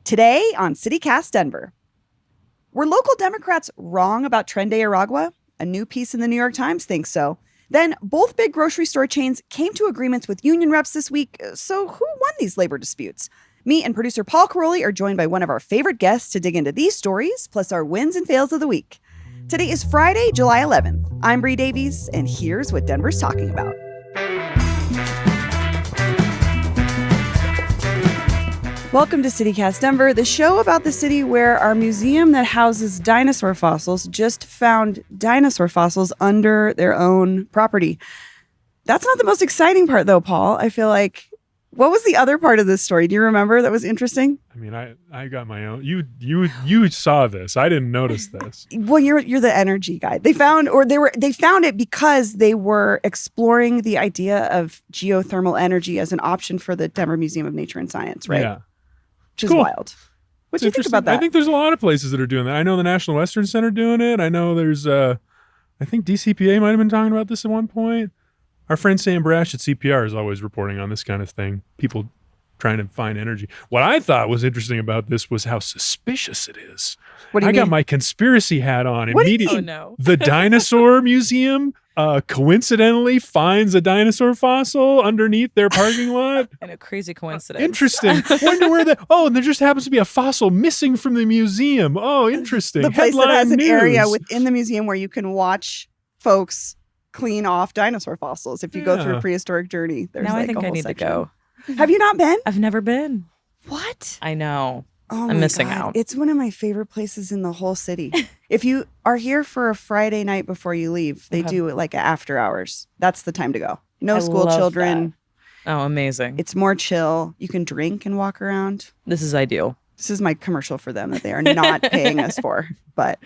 Today on CityCast Denver. Were local Democrats wrong about Tren de Aragua? A new piece in the New York Times thinks so. Then both big grocery store chains came to agreements with union reps this week. So who won these labor disputes? Me and producer Paul Karolyi are joined by one of our favorite guests to dig into these stories, plus our wins and fails of the week. Today is Friday, July 11th. I'm Bree Davies, and here's what Denver's talking about. Welcome to CityCast Denver, the show about the city where our museum that houses dinosaur fossils just found dinosaur fossils under their own property. That's not the most exciting part, though, Paul. I feel like, what was the other part of this story? Do you remember that was interesting? I mean, I got my own. You saw this. I didn't notice this. Well, you're the energy guy. They found it because they were exploring the idea of geothermal energy as an option for the Denver Museum of Nature and Science, right? Yeah. Which is wild. What do you think about that? I think there's a lot of places that are doing that. I know the National Western Center doing it. I know there's, I think DCPA might have been talking about this at one point. Our friend Sam Brasch at CPR is always reporting on this kind of thing. People trying to find energy. What I thought was interesting about this was how suspicious it is. What do you mean? I got my conspiracy hat on immediately. Oh, no. The Dinosaur Museum coincidentally finds a dinosaur fossil underneath their parking lot. And a crazy coincidence. Interesting. Wonder where and there just happens to be a fossil missing from the museum. Oh, interesting. The place Headline that has an news. area within the museum where you can watch folks clean off dinosaur fossils. If you go through a prehistoric journey, there's now like I think a whole I need section. to go. Have you not been? I've never been. What? I know. Oh, I'm missing God. out. It's one of my favorite places in the whole city. If you are here for a Friday night before you leave, they do it like after hours. That's the time to go. No I school love children. that. Oh, amazing. It's more chill. You can drink and walk around. This is ideal. This is my commercial for them that they are not paying us for. But,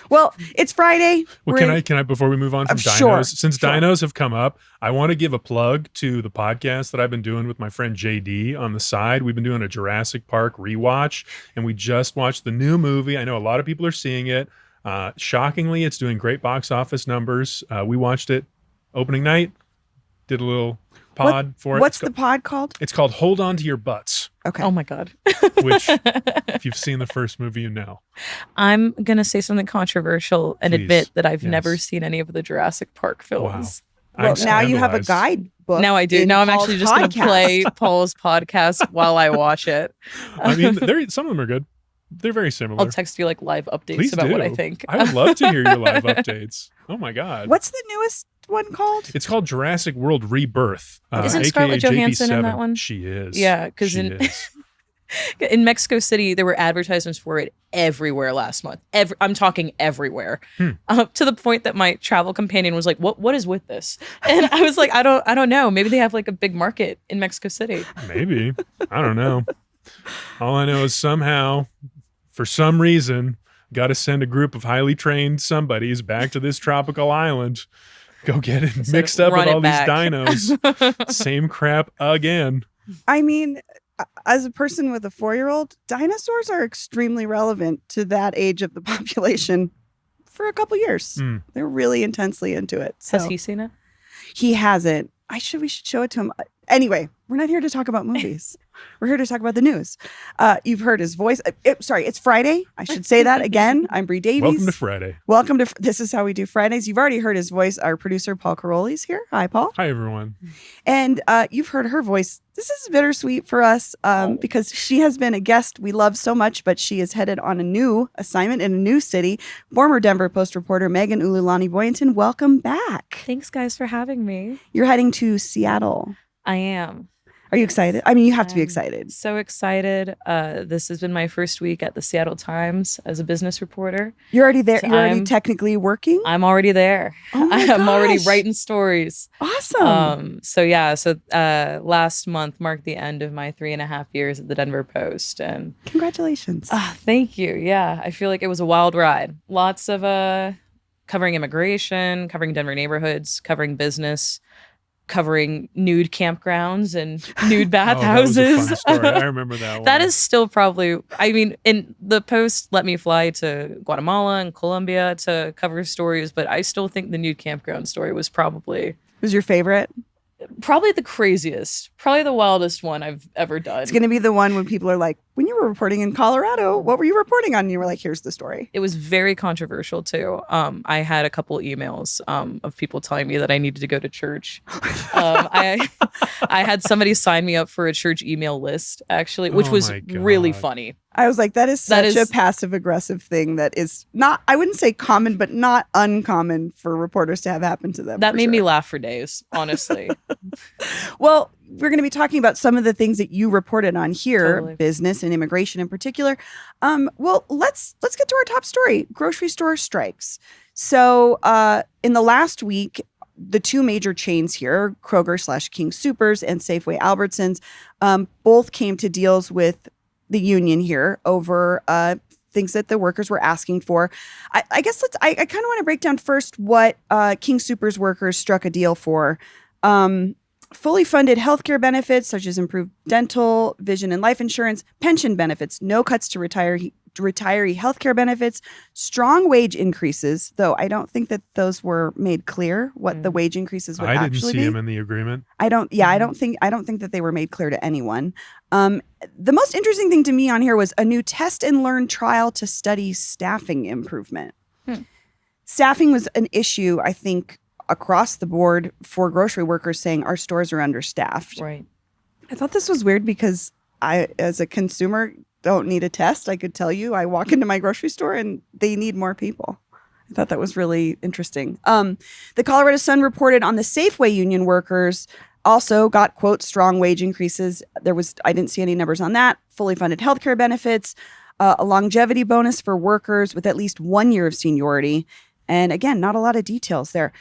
well, it's Friday. Well, can I before we move on from dinos, sure, since dinos have come up, I want to give a plug to the podcast that I've been doing with my friend JD on the side. We've been doing a Jurassic Park rewatch, and we just watched the new movie. I know a lot of people are seeing it. Shockingly, it's doing great box office numbers. We watched it opening night, did a little pod for it. What's the pod called? It's called Hold On to Your Butts. Okay. Oh, my God. Which, if you've seen the first movie, you know. I'm going to say something controversial and Please. admit that I've Yes. never seen any of the Jurassic Park films. Wow. Well, now you have a scandalized. guidebook. Now I do. in Now I'm Paul's actually just going to podcast. play Paul's podcast while I watch it. I mean, some of them are good. They're very similar. I'll text you like live updates Please about do. what I think. I would love to hear your live updates. Oh my God. What's the newest one called? It's called Jurassic World Rebirth. Isn't AKA Scarlett Johansson in JB7. that one? She is. Yeah, because She in is. in Mexico City, there were advertisements for it everywhere last month. I'm talking everywhere, to the point that my travel companion was like, "What is with this?" And I was like, "I don't know. Maybe they have like a big market in Mexico City." Maybe. I don't know. All I know is somehow, for some reason, got to send a group of highly trained somebodies back to this tropical island. Go get it So mixed up with run it all back. these dinos. Same crap again. I mean, as a person with a 4-year-old, dinosaurs are extremely relevant to that age of the population for a couple years. They're really intensely into it. So. Has he seen it? He hasn't. We should show it to him. Anyway, we're not here to talk about movies. We're here to talk about the news. You've heard his voice. Sorry, it's Friday. I should say that again. I'm Bree Davies. Welcome to Friday. Welcome to This Is How We Do Fridays. You've already heard his voice. Our producer, Paul Karolyi's here. Hi, Paul. Hi, everyone. And you've heard her voice. This is bittersweet for us because she has been a guest we love so much, but she is headed on a new assignment in a new city. Former Denver Post reporter Megan Ulu-lani Boyanton, welcome back. Thanks, guys, for having me. You're heading to Seattle. I am. Are you excited? I mean, you have to be excited. So excited. This has been my first week at the Seattle Times as a business reporter. You're already there. So You're already technically working? I'm already there. Oh my I'm already gosh. writing stories. Awesome. So last month marked the end of my 3.5 years at the Denver Post. And Congratulations. thank you. Yeah, I feel like it was a wild ride. Lots of covering immigration, covering Denver neighborhoods, covering business, covering nude campgrounds and nude bathhouses. That was a fun story. I remember that one. That is still probably, I mean, in the Post let me fly to Guatemala and Colombia to cover stories, but I still think the nude campground story was probably Who's your favorite? Probably the craziest, probably the wildest one I've ever done. It's going to be the one when people are like, when you were reporting in Colorado, what were you reporting on? And you were like, here's the story. It was very controversial too. I had a couple emails of people telling me that I needed to go to church. I had somebody sign me up for a church email list, actually, which was really funny. I was like, that is such a passive aggressive thing that is not, I wouldn't say common, but not uncommon for reporters to have happen to them. That made me laugh for days, honestly. Well, we're going to be talking about some of the things that you reported on here, Totally. business and immigration in particular. Well, let's get to our top story, grocery store strikes. So in the last week, the two major chains here, Kroger/King Soopers and Safeway Albertsons, both came to deals with the union here over things that the workers were asking for. I guess I kind of want to break down first what King Soopers workers struck a deal for. Fully funded healthcare benefits such as improved dental, vision, and life insurance, pension benefits, no cuts to retiree healthcare benefits, strong wage increases, though I don't think that those were made clear what the wage increases would actually be. I didn't see them in the agreement. I don't think that they were made clear to anyone. The most interesting thing to me on here was a new test and learn trial to study staffing improvement. Staffing was an issue, I think, across the board for grocery workers, saying our stores are understaffed. Right. I thought this was weird because I, as a consumer, don't need a test. I could tell you, I walk into my grocery store and they need more people. I thought that was really interesting. The Colorado Sun reported on the Safeway union workers also got, quote, strong wage increases. I didn't see any numbers on that. Fully funded healthcare benefits, a longevity bonus for workers with at least 1 year of seniority. And again, not a lot of details there.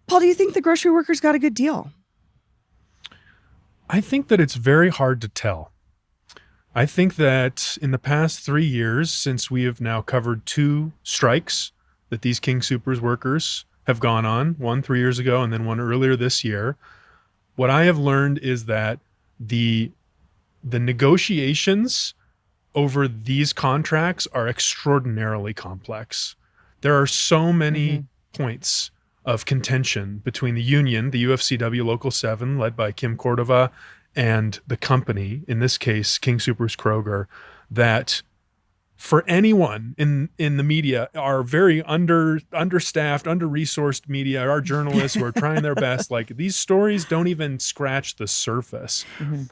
Paul, do you think the grocery workers got a good deal? I think that it's very hard to tell. I think that in the past 3 years, since we have now covered 2 strikes that these King Soopers workers have gone on, one 3 years ago and then one earlier this year, what I have learned is that the negotiations over these contracts are extraordinarily complex. There are so many points of contention between the union, the UFCW Local 7, led by Kim Cordova, and the company, in this case, King Soopers Kroger, that for anyone in the media, our very understaffed, under-resourced media, our journalists who are trying their best, like these stories don't even scratch the surface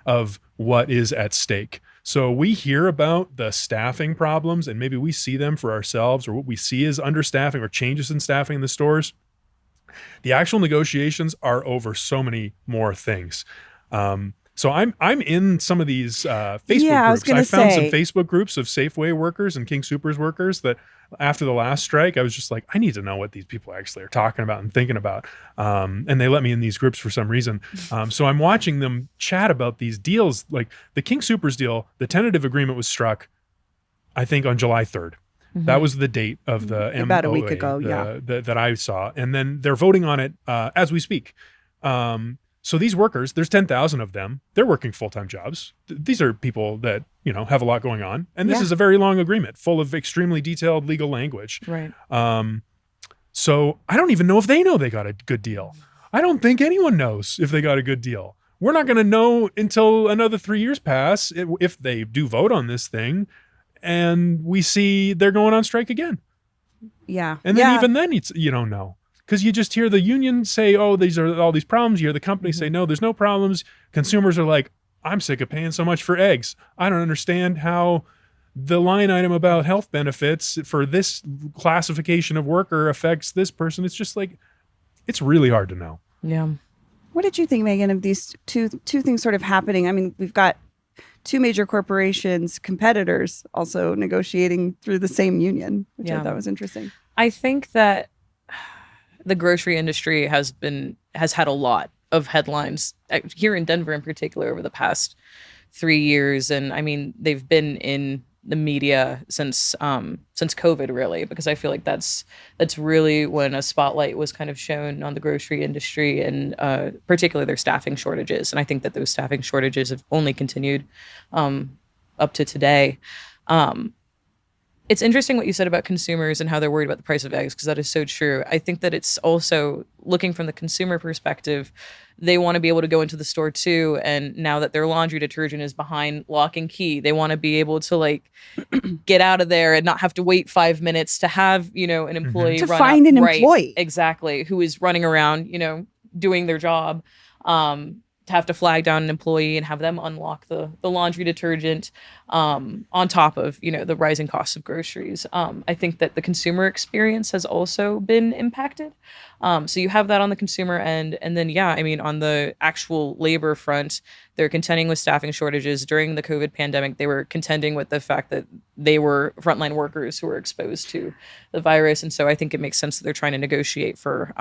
of what is at stake. So we hear about the staffing problems and maybe we see them for ourselves, or what we see is understaffing or changes in staffing in the stores. The actual negotiations are over so many more things. So I'm in some of these Facebook groups. I found some Facebook groups of Safeway workers and King Soopers workers that after the last strike, I was just like, I need to know what these people actually are talking about and thinking about. And they let me in these groups for some reason. So I'm watching them chat about these deals. Like the King Soopers deal, the tentative agreement was struck, I think, on July 3rd. That was the date of the MOA, about a week ago, that I saw. And then they're voting on it as we speak. So these workers, there's 10,000 of them. They're working full-time jobs. These are people that, have a lot going on. And this is a very long agreement full of extremely detailed legal language. Right. So I don't even know if they know they got a good deal. I don't think anyone knows if they got a good deal. We're not going to know until another 3 years pass if they do vote on this thing and we see they're going on strike again. Yeah. And then even then you don't know. Because you just hear the union say, oh, these are all these problems. You hear the company say, no, there's no problems. Consumers are like, I'm sick of paying so much for eggs. I don't understand how the line item about health benefits for this classification of worker affects this person. It's just like, it's really hard to know. Yeah. What did you think, Megan, of these two things sort of happening? I mean, we've got 2 major corporations, competitors, also negotiating through the same union, which I thought was interesting. I think that the grocery industry has had a lot of headlines here in Denver in particular over the past 3 years. And I mean, they've been in the media since COVID, really, because I feel like that's really when a spotlight was kind of shown on the grocery industry and particularly their staffing shortages. And I think that those staffing shortages have only continued up to today. It's interesting what you said about consumers and how they're worried about the price of eggs, because that is so true. I think that it's also looking from the consumer perspective. They want to be able to go into the store too. And now that their laundry detergent is behind lock and key, they want to be able to like get out of there and not have to wait 5 minutes to have, an employee To run find up. an Right, employee. exactly, who is running around, doing their job. To have to flag down an employee and have them unlock the laundry detergent on top of, the rising costs of groceries. I think that the consumer experience has also been impacted. So you have that on the consumer end. And then, on the actual labor front, they're contending with staffing shortages. During the COVID pandemic, they were contending with the fact that they were frontline workers who were exposed to the virus. And so I think it makes sense that they're trying to negotiate for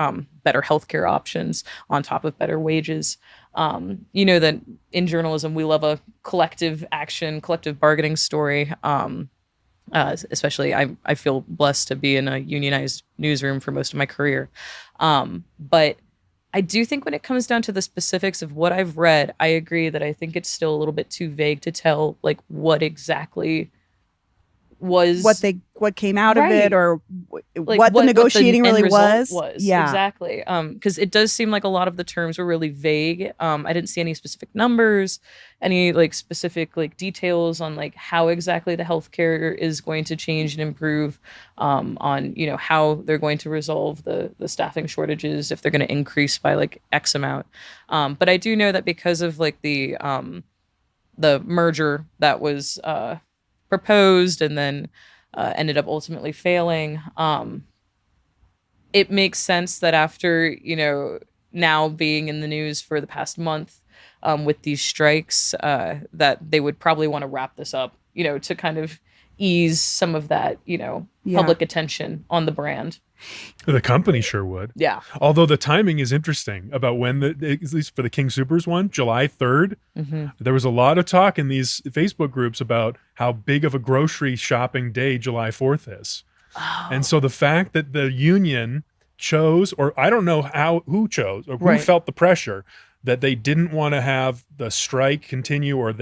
better healthcare options on top of better wages. That in journalism, we love a collective action, collective bargaining story. Especially I feel blessed to be in a unionized newsroom for most of my career. But I do think when it comes down to the specifics of what I've read, I agree that I think it's still a little bit too vague to tell like what exactly was what came out Right. of it, or like what the negotiating end really result was. Yeah. exactly. Because it does seem like a lot of the terms were really vague. I didn't see any specific numbers, any like specific like details on like how exactly the healthcare is going to change and improve, on how they're going to resolve the staffing shortages, if they're going to increase by like X amount. But I do know that because of like the merger that was proposed and then ended up ultimately failing. It makes sense that after, now being in the news for the past month with these strikes, that they would probably want to wrap this up, to kind of ease some of that, public attention on the brand. The company sure would. Yeah. Although the timing is interesting about when at least for the King Soopers one, July 3rd, there was a lot of talk in these Facebook groups about how big of a grocery shopping day July 4th is. Oh. And so the fact that the union chose, or I don't know who chose or who felt the pressure that they didn't want to have the strike continue or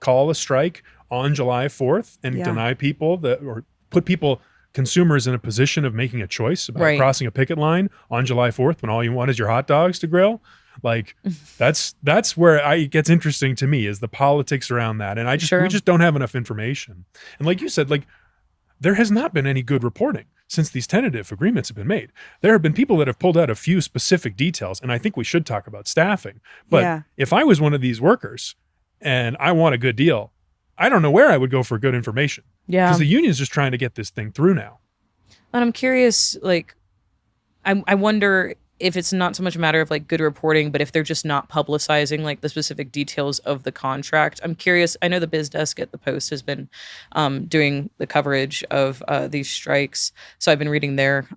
call a strike on July 4th and deny people or put consumers in a position of making a choice about crossing a picket line on July 4th when all you want is your hot dogs to grill. Like that's where it gets interesting to me, is the politics around that. And we just don't have enough information. And like you said, like there has not been any good reporting since these tentative agreements have been made. There have been people that have pulled out a few specific details, and I think we should talk about staffing. But if I was one of these workers and I want a good deal, I don't know where I would go for good information. Yeah. Because the union's just trying to get this thing through now. And I'm curious, like, I wonder if it's not so much a matter of like good reporting, but if they're just not publicizing like the specific details of the contract. I'm curious. I know the biz desk at the Post has been doing the coverage of these strikes, so I've been reading their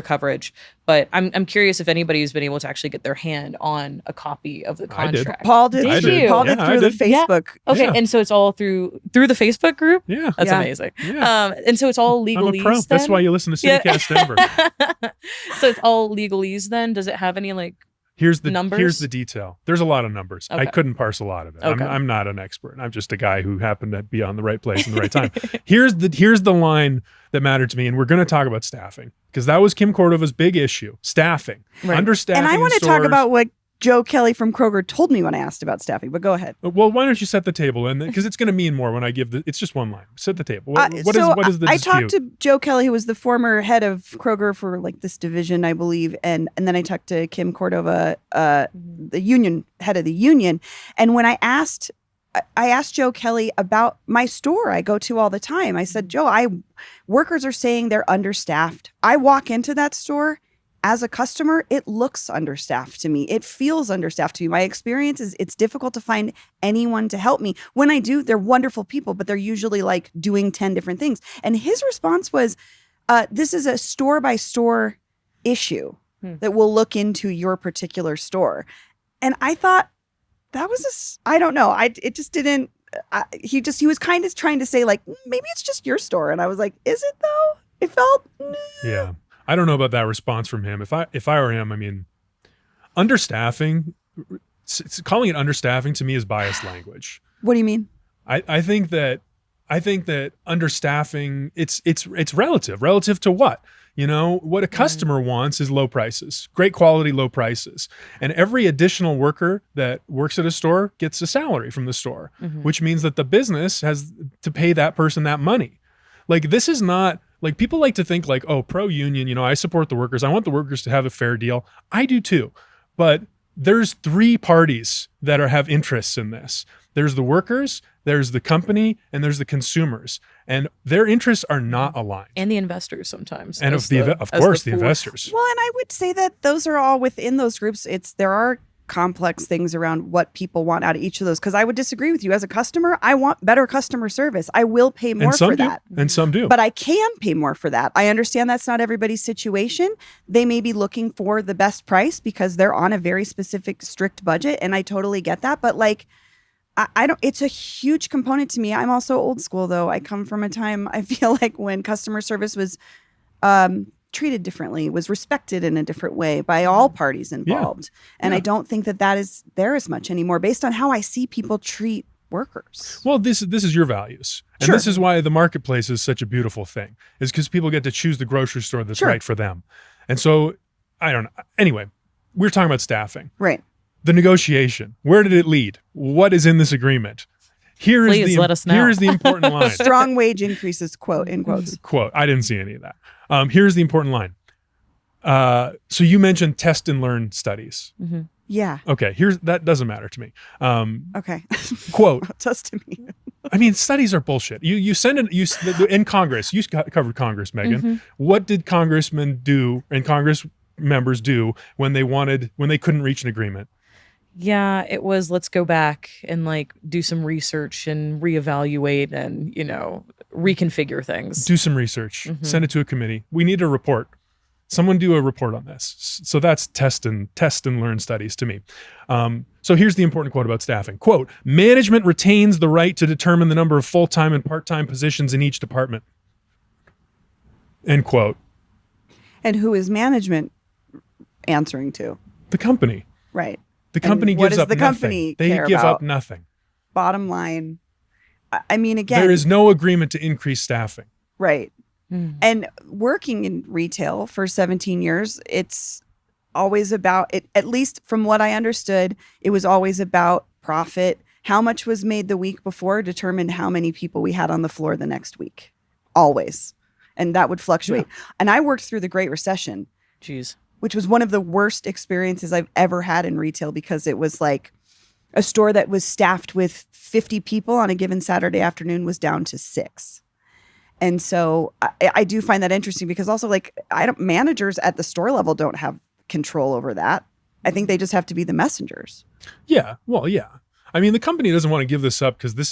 coverage. But I'm curious if anybody's been able to actually get their hand on a copy of the contract. Paul did. Paul did through the Facebook. Yeah. Okay, and so it's all through the Facebook group. Yeah, that's amazing. Yeah. And so it's all legalese. I'm a pro. Then? That's why you listen to CityCast Denver. So it's all legalese. Then does it have any like? Here's the numbers? Here's the detail. There's a lot of numbers. Okay. I couldn't parse a lot of it. Okay. I'm not an expert. I'm just a guy who happened to be on the right place in the right time. Here's the line that mattered to me, and we're going to talk about staffing because that was Kim Cordova's big issue. Staffing, understaffing. And I want to talk about what Joe Kelly from Kroger told me when I asked about staffing, but go ahead. Well, why don't you set the table? And because it's going to mean more when I give it's just one line. Set the table. What is the dispute? I talked to Joe Kelly, who was the former head of Kroger for like this division, I believe. And then I talked to Kim Cordova, the union head of the union. And when I asked Joe Kelly about my store I go to all the time, I said, Joe, workers are saying they're understaffed. I walk into that store. As a customer, it looks understaffed to me. It feels understaffed to me. My experience is it's difficult to find anyone to help me. When I do, they're wonderful people, but they're usually like doing 10 different things. And his response was, this is a store-by-store issue that will look into your particular store. And I thought that was I don't know. It just didn't, he was kind of trying to say like, maybe it's just your store. And I was like, is it though? It felt, yeah. I don't know about that response from him. If I were him, I mean, understaffing, calling it understaffing to me is biased language. What do you mean? I think that I think that understaffing, it's relative to what? What a customer wants is low prices, great quality, low prices. And every additional worker that works at a store gets a salary from the store, which means that the business has to pay that person that money. Like, this is not like, people like to think like, oh, pro-union, I support the workers. I want the workers to have a fair deal. I do too. But there's three parties that have interests in this. There's the workers, there's the company, and there's the consumers. And their interests are not aligned. And the investors sometimes. And of course, the investors. Well, and I would say that those are all within those groups. There are complex things around what people want out of each of those. Because I would disagree with you. As a customer, I want better customer service. I will pay more for that. And some do. But I can pay more for that. I understand that's not everybody's situation. They may be looking for the best price because they're on a very specific, strict budget. And I totally get that. But like, I don't, it's a huge component to me. I'm also old school though. I come from a time, I feel like, when customer service was treated differently, was respected in a different way by all parties involved. And I don't think that is there as much anymore based on how I see people treat workers. Well, this is your values. And this is why the marketplace is such a beautiful thing, is because people get to choose the grocery store that's right for them. And so, I don't know. Anyway, we're talking about staffing. Right. The negotiation. Where did it lead? What is in this agreement? Please let us know. Here is the important line. Strong wage increases, quote, in quotes. Quote. I didn't see any of that. Here's the important line. So you mentioned test and learn studies. Yeah. Okay. That doesn't matter to me. Okay. Quote. It does to me. I mean, studies are bullshit. You send it, in Congress, you covered Congress, Megan. What did congressmen do and Congress members do when they couldn't reach an agreement? Yeah, it was, let's go back and like do some research and reevaluate and, reconfigure things. Do some research, send it to a committee. We need a report. Someone do a report on this. So that's test and learn studies to me. So here's the important quote about staffing. Quote, management retains the right to determine the number of full-time and part-time positions in each department. End quote. And who is management answering to? The company. Right. The company gives up nothing. They give up nothing. Bottom line. I mean, again, there is no agreement to increase staffing. Right. And working in retail for 17 years, it's always about it. At least from what I understood, it was always about profit. How much was made the week before determined how many people we had on the floor the next week. Always. And that would fluctuate. Yeah. And I worked through the Great Recession. Jeez. Which was one of the worst experiences I've ever had in retail, because it was like a store that was staffed with 50 people on a given Saturday afternoon was down to 6. And so I do find that interesting, because also like managers at the store level don't have control over that. I think they just have to be the messengers. Yeah. Well, yeah. I mean, the company doesn't want to give this up because this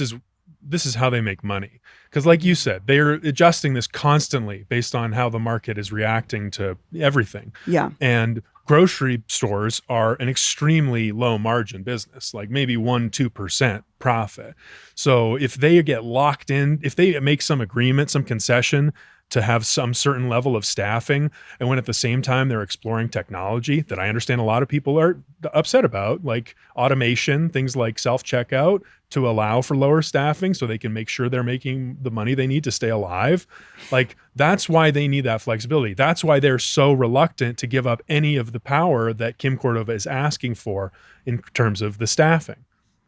is how they make money. Because like you said, they're adjusting this constantly based on how the market is reacting to everything. Yeah. And grocery stores are an extremely low margin business, like maybe 1-2% profit. So if they get locked in, if they make some agreement, some concession to have some certain level of staffing, and when at the same time they're exploring technology that I understand a lot of people are upset about, like automation, things like self-checkout, to allow for lower staffing so they can make sure they're making the money they need to stay alive. Like, that's why they need that flexibility. That's why they're so reluctant to give up any of the power that Kim Cordova is asking for in terms of the staffing.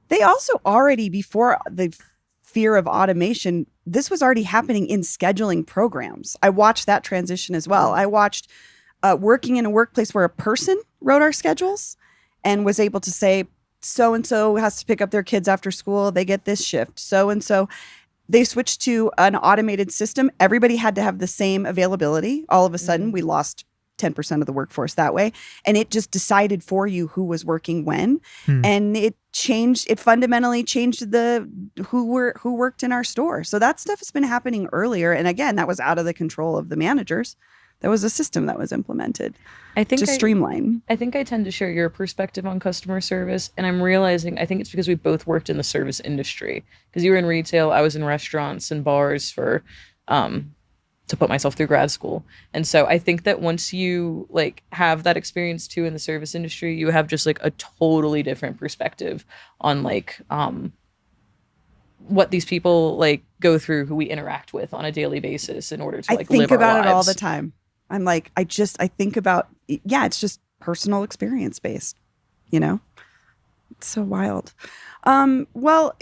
They also already, before the fear of automation, this was already happening in scheduling programs. I watched that transition as well. I watched working in a workplace where a person wrote our schedules and was able to say, so-and-so has to pick up their kids after school. They get this shift. So-and-so. They switched to an automated system. Everybody had to have the same availability. All of a sudden, we lost 10% of the workforce that way. And it just decided for you who was working when. And it fundamentally changed who worked in our store. So that stuff has been happening earlier. And again, that was out of the control of the managers. There was a system that was implemented to streamline. I think I tend to share your perspective on customer service. And I'm realizing, I think it's because we both worked in the service industry. Because you were in retail, I was in restaurants and bars for to put myself through grad school. And so I think that once you like have that experience too in the service industry, you have just like a totally different perspective on like what these people like go through, who we interact with on a daily basis in order to like I think live our about it all lives. the time. I'm like, I think about, it's just personal experience based, It's so wild. Well,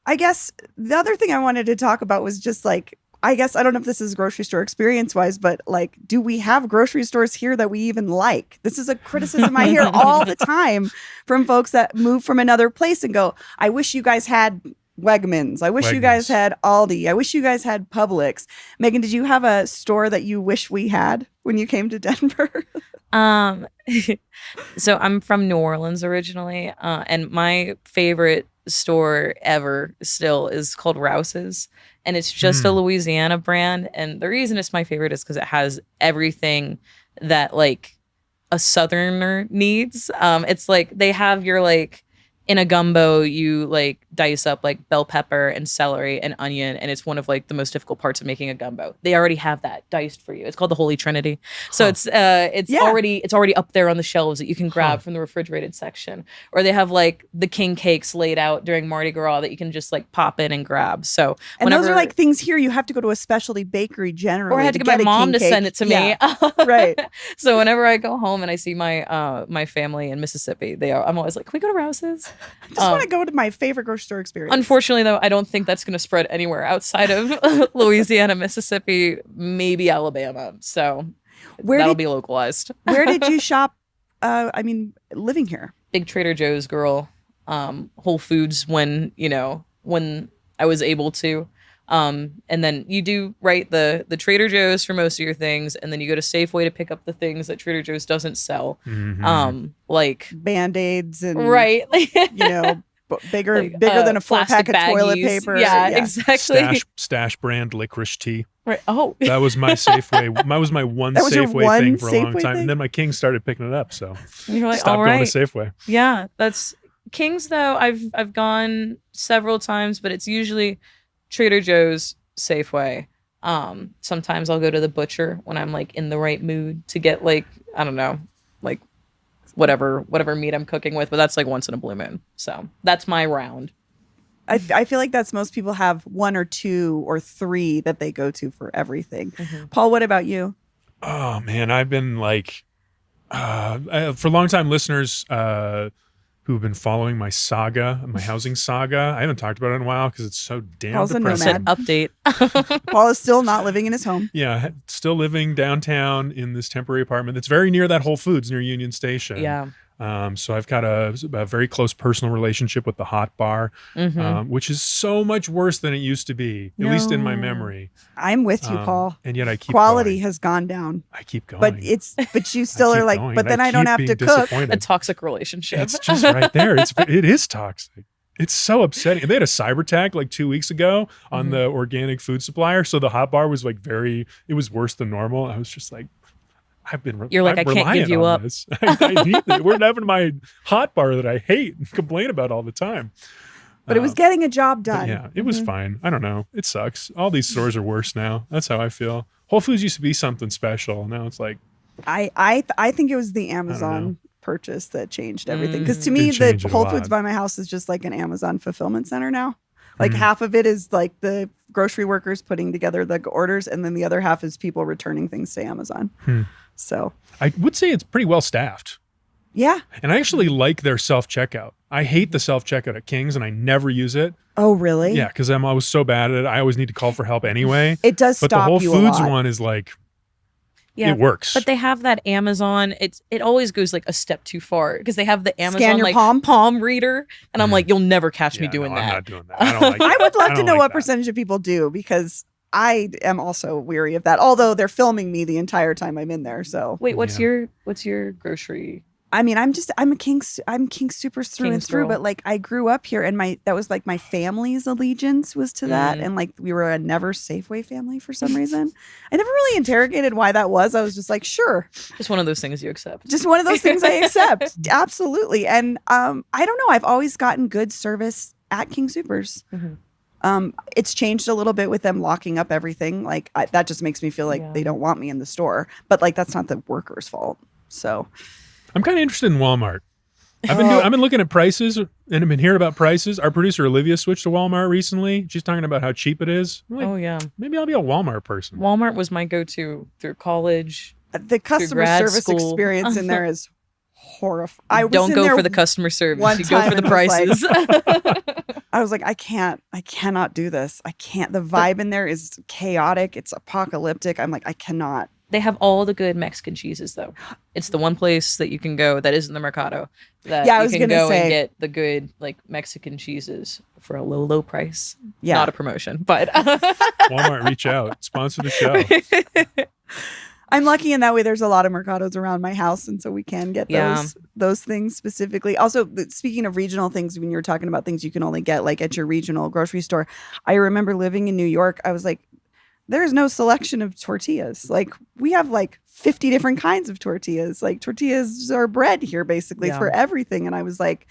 I guess the other thing I wanted to talk about was just like, I guess I don't know if this is grocery store experience wise, but like, do we have grocery stores here that we even like? This is a criticism I hear all the time from folks that move from another place and go, I wish you guys had Wegmans. I wish you guys had Aldi. I wish you guys had Publix. Megan, did you have a store that you wish we had when you came to Denver? So I'm from New Orleans originally, and my favorite store ever still is called Rouse's, and it's just a Louisiana brand. And the reason it's my favorite is because it has everything that like a Southerner needs. It's like they have your like in a gumbo, you like dice up like bell pepper and celery and onion, and it's one of like the most difficult parts of making a gumbo. They already have that diced for you. It's called the Holy Trinity. So it's already up there on the shelves that you can grab from the refrigerated section. Or they have like the king cakes laid out during Mardi Gras that you can just like pop in and grab. So and those are like things here you have to go to a specialty bakery generally. Or I had to get my mom to send it to me. Right. So whenever I go home and I see my my family in Mississippi, I'm always like, can we go to Rouse's? I just want to go to my favorite grocery store experience. Unfortunately, though, I don't think that's going to spread anywhere outside of Louisiana, Mississippi, maybe Alabama. So that'll be localized. Where did you shop? Living here. Big Trader Joe's girl. Whole Foods when I was able to. And then you do the Trader Joe's for most of your things, and then you go to Safeway to pick up the things that Trader Joe's doesn't sell, like Band-Aids and bigger like, than a 4-pack of toilet paper. Yeah, exactly. Stash brand licorice tea. Right. Oh, that was my Safeway. That was my one Safeway thing for a long time, and then my King started picking it up. So you're like, stopped going to Safeway. Yeah, that's King's though. I've gone several times, but it's usually Trader Joe's, Safeway. Sometimes I'll go to the butcher when I'm like in the right mood to get like, I don't know, like whatever meat I'm cooking with, but that's like once in a blue moon. So that's my round. I feel like that's most people have 1 or 2 or 3 that they go to for everything. Paul, what about you? Oh man, I've been like, for long-time listeners, who've been following my housing saga. I haven't talked about it in a while because it's so damn Paul's depressing. a nomad. Update. Paul is still not living in his home. Yeah, still living downtown in this temporary apartment that's very near that Whole Foods near Union Station. Yeah. So I've got a very close personal relationship with the hot bar, which is so much worse than it used to be, at least in my memory. I'm with you, Paul. And yet I keep quality going. has gone down. I keep going. But you still are like, but then I don't have to cook. A toxic relationship. It's just right there. It is toxic. It's so upsetting. They had a cyber attack like 2 weeks ago on the organic food supplier. So the hot bar was like it was worse than normal. I was just like, You're like, I can't give you up. I need it. We're having my hot bar that I hate and complain about all the time. But it was getting a job done. Yeah, it was fine. I don't know. It sucks. All these stores are worse now. That's how I feel. Whole Foods used to be something special. Now it's like, I think it was the Amazon purchase that changed everything. Because to me, the Whole Foods by my house is just like an Amazon fulfillment center now. Like half of it is like the grocery workers putting together the orders, and then the other half is people returning things to Amazon. So I would say it's pretty well staffed. Yeah. And I actually like their self-checkout. I hate the self-checkout at King's, and I never use it. Oh, really? Yeah, because I'm always so bad at it. I always need to call for help anyway. It does but stop the you Whole a Foods lot. one is like, yeah, it works. But they have that Amazon. It always goes like a step too far because they have the Amazon Scan your like palm reader, and I'm like, you'll never catch me doing that. I'm not doing that. I don't like I would love I to don't know like what that. percentage of people do, because I am also weary of that. Although they're filming me the entire time I'm in there. So Wait, what's your grocery? I mean, I'm King Soopers through and through, but like I grew up here, and that was like my family's allegiance was to that, and like we were a never Safeway family for some reason. I never really interrogated why that was. I was just like, sure, Just one of those things you accept. just one of those things I accept, absolutely. And I don't know, I've always gotten good service at King Soopers. It's changed a little bit with them locking up everything. Like that just makes me feel like they don't want me in the store, but like that's not the workers' fault. So. I'm kind of interested in Walmart. I've been looking at prices and I've been hearing about prices. Our producer Olivia switched to Walmart recently. She's talking about how cheap it is. I'm like, Oh yeah. maybe I'll be a Walmart person. Walmart was my go-to through college. The customer grad service school. experience in there is horrifying. Don't go for the customer service. one You go time for the and was prices. I was like, I cannot do this. I can't. The vibe in there is chaotic. It's apocalyptic. I'm like, I cannot. They have all the good Mexican cheeses, though. It's the one place that you can go that is in the Mercado. That I you was can gonna go say. and get the good like Mexican cheeses for a low price. Yeah. Not a promotion, but Walmart, reach out, sponsor the show. I'm lucky in that way. There's a lot of Mercados around my house, and so we can get Yeah. those things specifically. Also, speaking of regional things, when you're talking about things you can only get like at your regional grocery store, I remember living in New York. I was like, there's no selection of tortillas. Like we have like 50 different kinds of tortillas. Like tortillas are bread here basically Yeah. for everything. And I was like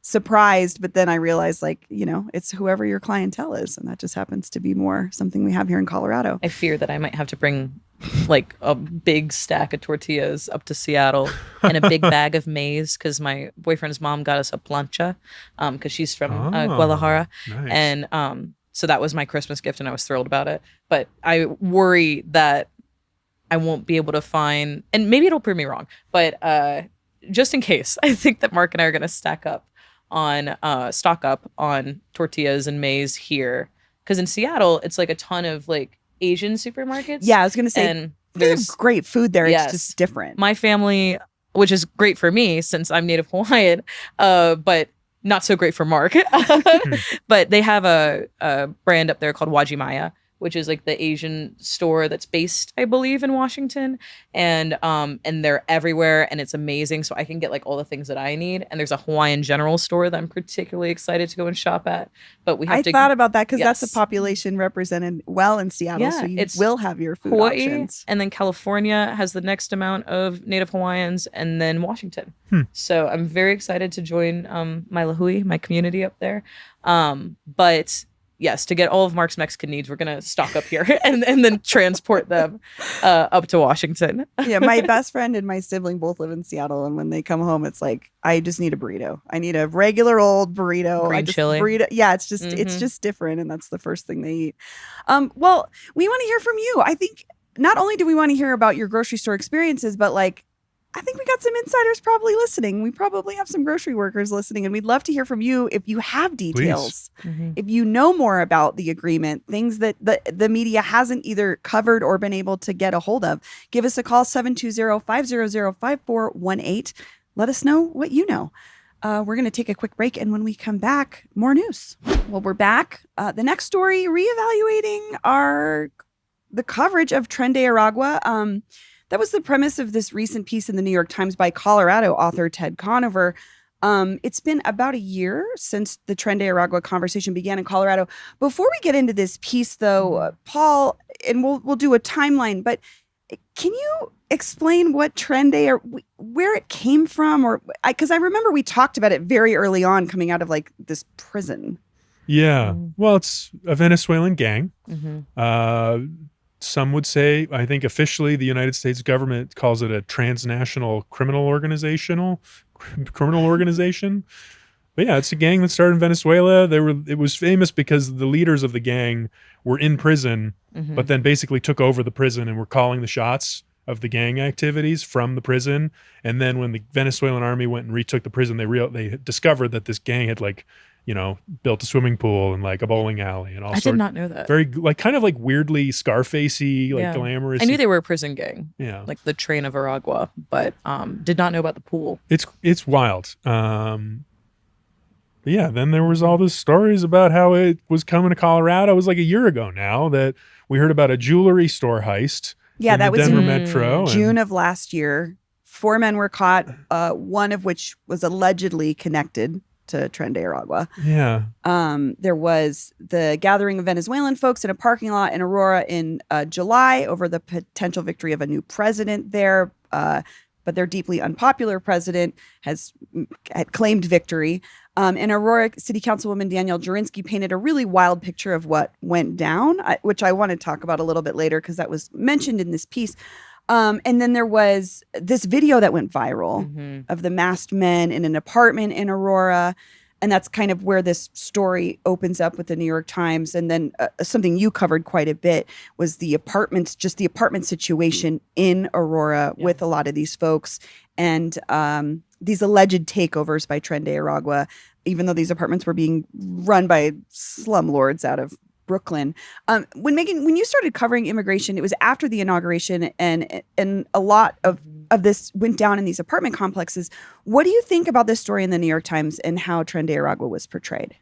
surprised, but then I realized like, it's whoever your clientele is. And that just happens to be more something we have here in Colorado. I fear that I might have to bring like a big stack of tortillas up to Seattle and a big bag of maize because my boyfriend's mom got us a plancha because she's from Guadalajara. Nice. And so that was my Christmas gift and I was thrilled about it. But I worry that I won't be able to find, and maybe it'll prove me wrong, but just in case, I think that Mark and I are going to stock up on tortillas and maize here. Because in Seattle, it's like a ton of like Asian supermarkets. Yeah, I was going to say, and there's great food there. Yes. It's just different. My family, which is great for me since I'm Native Hawaiian, but not so great for Mark. But they have a brand up there called Wajimaya, which is like the Asian store that's based, I believe, in Washington. And they're everywhere and it's amazing. So I can get like all the things that I need. And there's a Hawaiian general store that I'm particularly excited to go and shop at. But we have to thought about that because that's Yes. a population represented well in Seattle. Yeah, So you it's will have your food Hawaii, options. and then California has the next amount of Native Hawaiians, and then Washington. So I'm very excited to join my Lahui, my community up there. But yes, to get all of Mark's Mexican needs, we're gonna stock up here and then transport them up to Washington. Yeah, my best friend and my sibling both live in Seattle, and when they come home, it's like I just need a burrito. I need a regular old burrito. Green chili. Burrito. Yeah, it's just different, and that's the first thing they eat. Well, we want to hear from you. I think not only do we want to hear about your grocery store experiences, but like I think we got some insiders probably listening. We probably have some grocery workers listening, and we'd love to hear from you if you have details. If you know more about the agreement, things that the media hasn't either covered or been able to get a hold of, give us a call, 720-500-5418. Let us know what you know. We're going to take a quick break, and when we come back, more news. Well, we're back. The next story, reevaluating the coverage of Tren de Aragua. That was the premise of this recent piece in the New York Times by Colorado author Ted Conover. It's been about a year since the Tren de Aragua conversation began in Colorado. Before we get into this piece, though, Paul, and we'll do a timeline, but can you explain what Tren de where it came from, or because I remember we talked about it very early on, coming out of like this prison. Yeah, well, it's a Venezuelan gang. Some would say, I think officially the United States government calls it a transnational criminal organization. But yeah, it's a gang that started in Venezuela. It was famous because the leaders of the gang were in prison, but then basically took over the prison and were calling the shots of the gang activities from the prison. And then when the Venezuelan army went and retook the prison, they discovered that this gang had built a swimming pool and like a bowling alley and all sorts. I did not know that. Very like kind of like weirdly Scarfacey, glamorous. I knew they were a prison gang. Yeah. Like the Tren de Aragua, but did not know about the pool. It's wild. But yeah, then there was all these stories about how it was coming to Colorado. It was like a year ago now that we heard about a jewelry store heist. Yeah, that the was Denver in Metro. June of last year. 4 men were caught, one of which was allegedly connected to Tren de Aragua. Yeah. There was the gathering of Venezuelan folks in a parking lot in Aurora in July over the potential victory of a new president there. But their deeply unpopular president had claimed victory. And Aurora City Councilwoman Danielle Jurinsky painted a really wild picture of what went down, which I want to talk about a little bit later because that was mentioned in this piece. And then there was this video that went viral of the masked men in an apartment in Aurora. And that's kind of where this story opens up with the New York Times. And then something you covered quite a bit was the apartments, just the apartment situation in Aurora with a lot of these folks. And these alleged takeovers by Tren de Aragua, even though these apartments were being run by slumlords out of Brooklyn. When you started covering immigration, it was after the inauguration, and a lot of this went down in these apartment complexes. What do you think about this story in the New York Times and how Tren de Aragua was portrayed?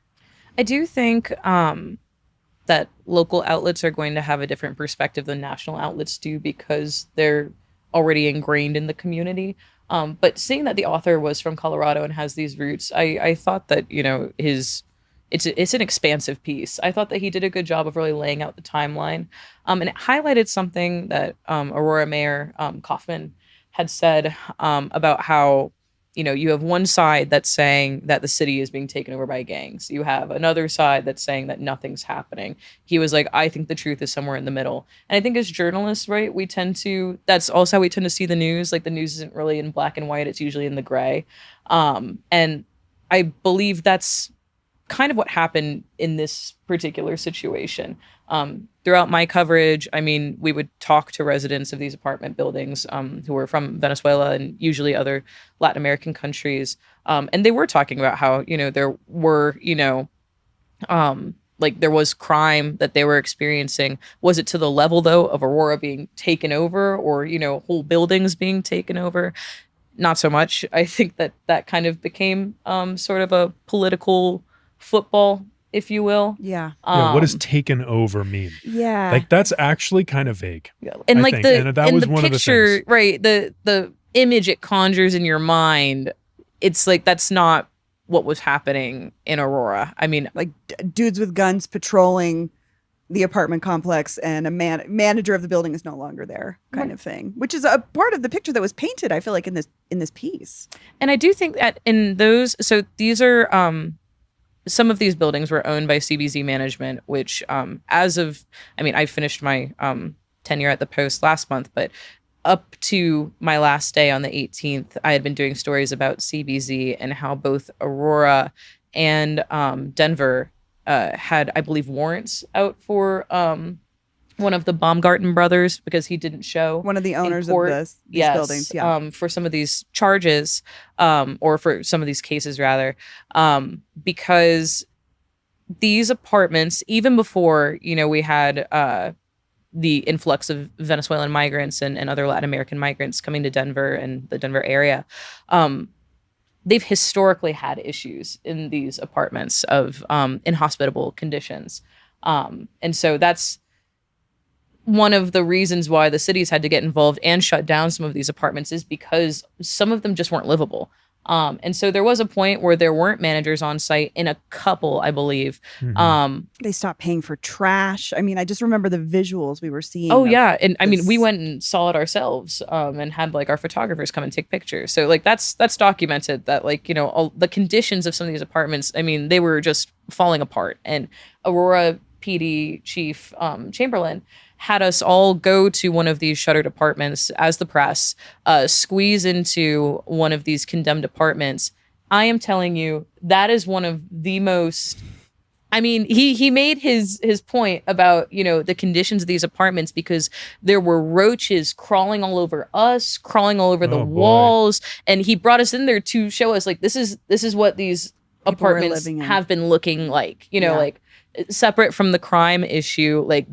I do think that local outlets are going to have a different perspective than national outlets do because they're already ingrained in the community. But seeing that the author was from Colorado and has these roots, I thought that, it's an expansive piece. I thought that he did a good job of really laying out the timeline. And it highlighted something that Aurora Mayor Kaufman had said about how, you have one side that's saying that the city is being taken over by gangs. You have another side that's saying that nothing's happening. He was like, I think the truth is somewhere in the middle. And I think as journalists, right, that's also how we tend to see the news. Like the news isn't really in black and white. It's usually in the gray. And I believe that's kind of what happened in this particular situation. Throughout my coverage, we would talk to residents of these apartment buildings who were from Venezuela and usually other Latin American countries. And they were talking about how, there were, there was crime that they were experiencing. Was it to the level, though, of Aurora being taken over or, whole buildings being taken over? Not so much. I think that kind of became sort of a political football, if you will. Yeah. What does taken over mean? Yeah. Like that's actually kind of vague. Yeah. And I like think. the And that in was the one picture, of the things. right? The image it conjures in your mind, it's like that's not what was happening in Aurora. Like dudes with guns patrolling the apartment complex, and a manager of the building is no longer there, kind of thing. Which is a part of the picture that was painted, I feel like, in this piece. And I do think that in those, so these are some of these buildings were owned by CBZ management, which I finished my tenure at the Post last month, but up to my last day on the 18th, I had been doing stories about CBZ and how both Aurora and Denver had, I believe, warrants out for one of the Baumgarten brothers because he didn't show. One of the owners of these buildings, for some of these charges, or for some of these cases, rather, because these apartments, even before, we had the influx of Venezuelan migrants and other Latin American migrants coming to Denver and the Denver area, they've historically had issues in these apartments of inhospitable conditions. And so that's one of the reasons why the cities had to get involved and shut down some of these apartments is because some of them just weren't livable. And so there was a point where there weren't managers on site in a couple, I believe. They stopped paying for trash. I just remember the visuals we were seeing. Oh, yeah. And we went and saw it ourselves and had like our photographers come and take pictures. So like that's documented that all the conditions of some of these apartments, they were just falling apart. And Aurora PD Chief Chamberlain had us all go to one of these shuttered apartments as the press, squeeze into one of these condemned apartments. I am telling you, that is one of the most... he made his point about, the conditions of these apartments because there were roaches crawling all over us, crawling all over the walls. And he brought us in there to show us, like, this is what these apartments have been looking like, like separate from the crime issue, like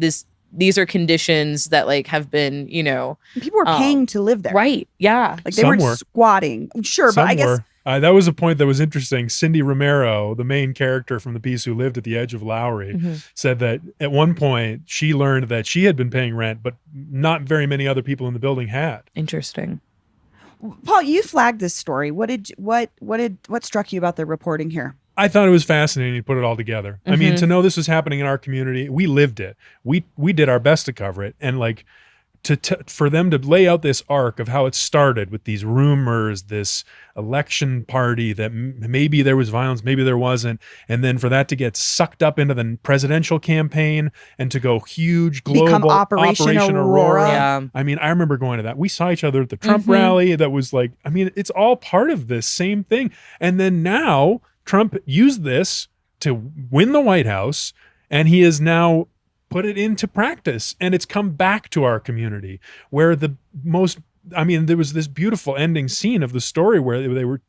these are conditions that like have been, people were paying to live there. Right. Yeah. Like they weren't squatting. Sure. But I guess that was a point that was interesting. Cindy Romero, the main character from the piece who lived at the edge of Lowry, said that at one point she learned that she had been paying rent, but not very many other people in the building had. Interesting. Paul, you flagged this story. What struck you about the reporting here? I thought it was fascinating to put it all together. To know this was happening in our community, we lived it. We did our best to cover it. And like for them to lay out this arc of how it started with these rumors, this election party that maybe there was violence, maybe there wasn't, and then for that to get sucked up into the presidential campaign and to go huge global Become Operation Aurora. Yeah. I mean, I remember going to that. We saw each other at the Trump rally. That was like, I mean, it's all part of this same thing. And then now Trump used this to win the White House, and he is now put it into practice, and it's come back to our community where there was this beautiful ending scene of the story where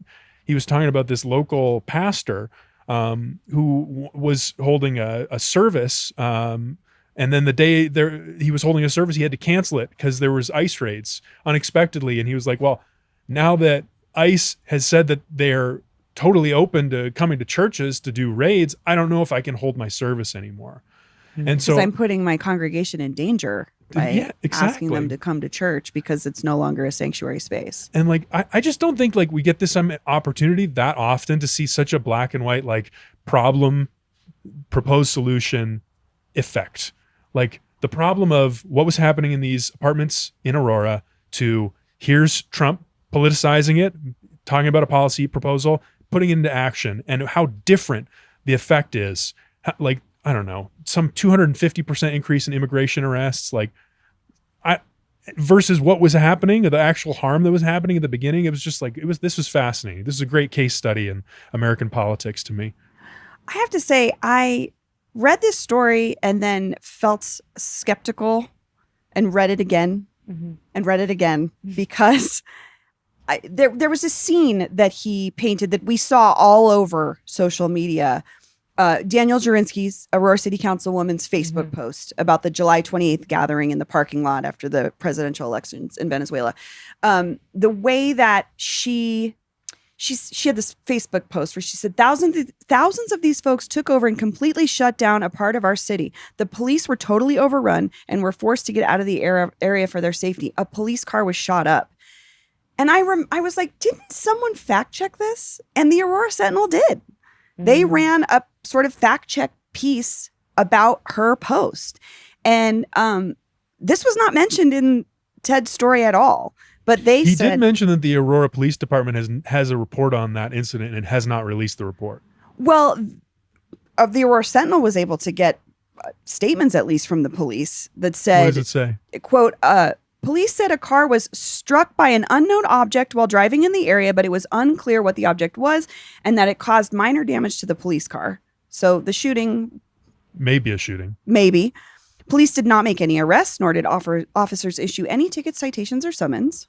he was talking about this local pastor who was holding a service, and then the day he was holding a service, he had to cancel it because there was ICE raids unexpectedly, and he was like, well, now that ICE has said that they're totally open to coming to churches to do raids, I don't know if I can hold my service anymore. And so because I'm putting my congregation in danger by asking them to come to church because it's no longer a sanctuary space. And like, I just don't think like we get this opportunity that often to see such a black and white, like problem, proposed solution, effect. Like the problem of what was happening in these apartments in Aurora to here's Trump politicizing it, talking about a policy proposal, putting it into action, and how different the effect is. Like, I don't know, some 250% increase in immigration arrests, versus what was happening, the actual harm that was happening at the beginning. It was just like, this was fascinating. This is a great case study in American politics to me. I have to say, I read this story and then felt skeptical and read it again and read it again because there was a scene that he painted that we saw all over social media. Daniel Jurinsky's Aurora City Councilwoman's Facebook post about the July 28th gathering in the parking lot after the presidential elections in Venezuela. The way that she had this Facebook post where she said, thousands of these folks took over and completely shut down a part of our city. The police were totally overrun and were forced to get out of the area for their safety. A police car was shot up. And I was like, didn't someone fact check this? And the Aurora Sentinel did. They ran a sort of fact check piece about her post. And this was not mentioned in Ted's story at all. But he did mention that the Aurora Police Department has a report on that incident and has not released the report. Well, the Aurora Sentinel was able to get statements, at least from the police, that said, what does it say? Quote, police said a car was struck by an unknown object while driving in the area, but it was unclear what the object was and that it caused minor damage to the police car. So the shooting... Maybe a shooting. Maybe. Police did not make any arrests, nor did officers issue any ticket citations or summons.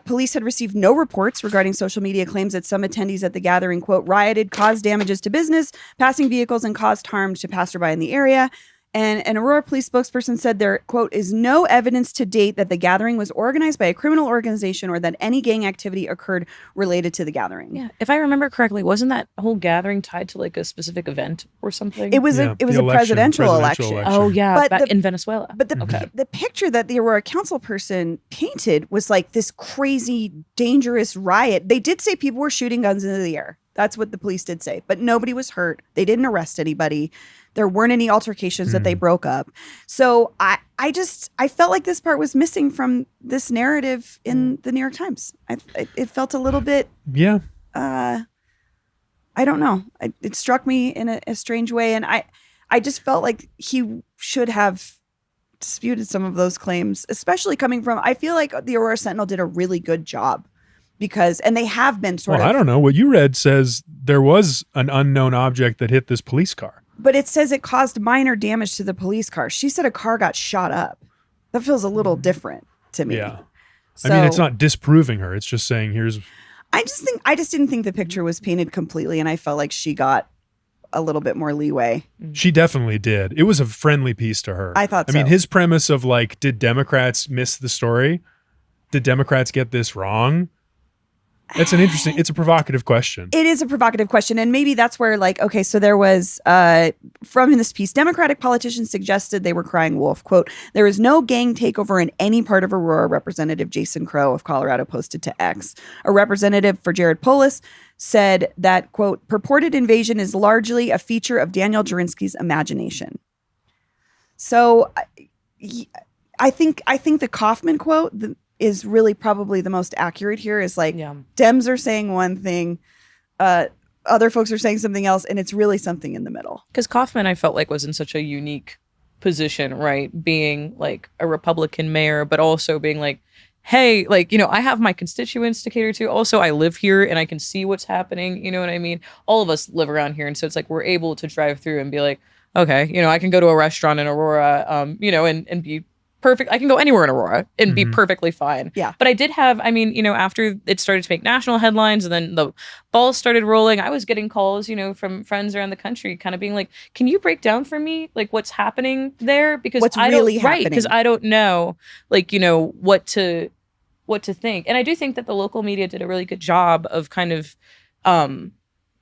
Police had received no reports regarding social media claims that some attendees at the gathering, quote, rioted, caused damages to business, passing vehicles, and caused harm to passerby in the area. And an Aurora police spokesperson said there, quote, is no evidence to date that the gathering was organized by a criminal organization or that any gang activity occurred related to the gathering. Yeah. If I remember correctly, wasn't that whole gathering tied to like a specific event or something? It was a presidential election. Oh, yeah. But in Venezuela. But the picture that the Aurora council person painted was like this crazy, dangerous riot. They did say people were shooting guns into the air. That's what the police did say. But nobody was hurt. They didn't arrest anybody. There weren't any altercations that they broke up. So I felt like this part was missing from this narrative in the New York Times. It felt a little bit, I don't know. It struck me in a strange way. And I just felt like he should have disputed some of those claims, especially coming from, I feel like the Aurora Sentinel did a really good job. And they have been sort of. I don't know. What you read says there was an unknown object that hit this police car. But it says it caused minor damage to the police car. She said a car got shot up. That feels a little different to me. Yeah. So, I mean, it's not disproving her. It's just saying here's. I just didn't think the picture was painted completely. And I felt like she got a little bit more leeway. She definitely did. It was a friendly piece to her. I thought so. I mean, his premise of like, did Democrats miss the story? Did Democrats get this wrong? It's a provocative question. It is a provocative question. And maybe that's where like, okay, so there was, from this piece, Democratic politicians suggested they were crying wolf. Quote, there is no gang takeover in any part of Aurora, Representative Jason Crow of Colorado posted to X. A representative for Jared Polis said that, quote, purported invasion is largely a feature of Daniel Jurinsky's imagination. So I think the Kaufman quote is really probably the most accurate here. Is like Dems are saying one thing, other folks are saying something else, and it's really something in the middle. Because Kaufman, I felt like, was in such a unique position, right? Being like a Republican mayor, but also being like, hey, like, you know, I have my constituents to cater to. Also, I live here and I can see what's happening. You know what I mean? All of us live around here. And so it's like we're able to drive through and be like, okay, you know, I can go to a restaurant in Aurora, you know, and be perfect. I can go anywhere in Aurora and be perfectly fine. Yeah. But I did have, I mean, you know, after it started to make national headlines and then the balls started rolling, I was getting calls, you know, from friends around the country kind of being like, can you break down for me like what's happening there? Because what's I really don't, happening. right, because I don't know, like, you know, what to think. And I do think that the local media did a really good job of kind of,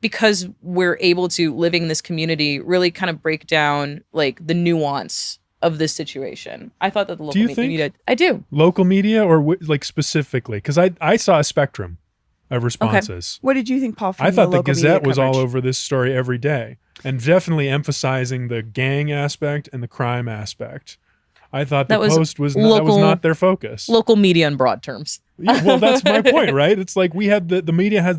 because we're able to, living in this community, really kind of break down like the nuance of this situation. I thought that the local media, I do. Local media or like specifically? Because I saw a spectrum of responses. What did you think, Paul? From I thought the local Gazette media was all coverage? over this story every day and definitely emphasizing the gang aspect and the crime aspect. I thought the Post was that was not their focus. Local media in broad terms. Yeah, well, that's my point, right? It's like we have the media has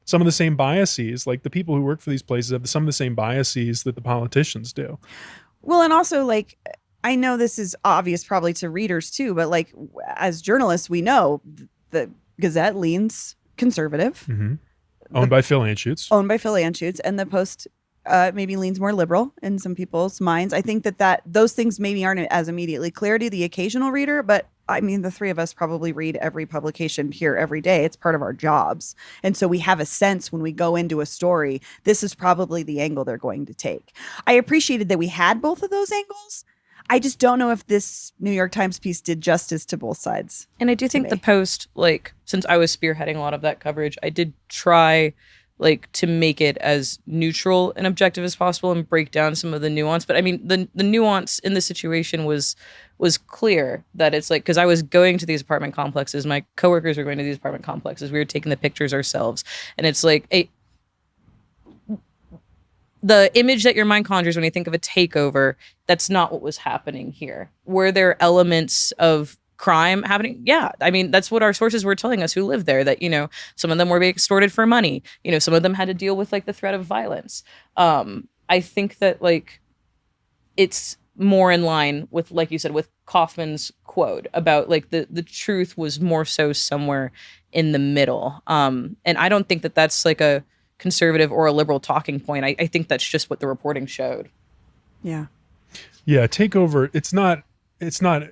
some of the same biases. Like the people who work for these places have some of the same biases that the politicians do. Well, and also, like, I know this is obvious probably to readers too, but like as journalists, we know the Gazette leans conservative. Mm-hmm. Owned by Phil Anschutz. And the Post maybe leans more liberal in some people's minds. I think that those things maybe aren't as immediately clear to the occasional reader, but I mean, the three of us probably read every publication here every day. It's part of our jobs. And so we have a sense when we go into a story, this is probably the angle they're going to take. I appreciated that we had both of those angles. I just don't know if this New York Times piece did justice to both sides. And I do think the Post, like, since I was spearheading a lot of that coverage, I did try like to make it as neutral and objective as possible and break down some of the nuance. But I mean, the nuance in the situation was clear that it's like, because I was going to these apartment complexes, my coworkers were going to these apartment complexes, we were taking the pictures ourselves, and it's like the image that your mind conjures when you think of a takeover, that's not what was happening here. Were there elements of crime happening? Yeah. I mean, that's what our sources were telling us who lived there, that, you know, some of them were being extorted for money. You know, some of them had to deal with like the threat of violence. I think that like it's more in line with, like you said, with Kaufman's quote about like the truth was more so somewhere in the middle. And I don't think that that's like a conservative or a liberal talking point. I think that's just what the reporting showed. Yeah. Yeah. Takeover. It's not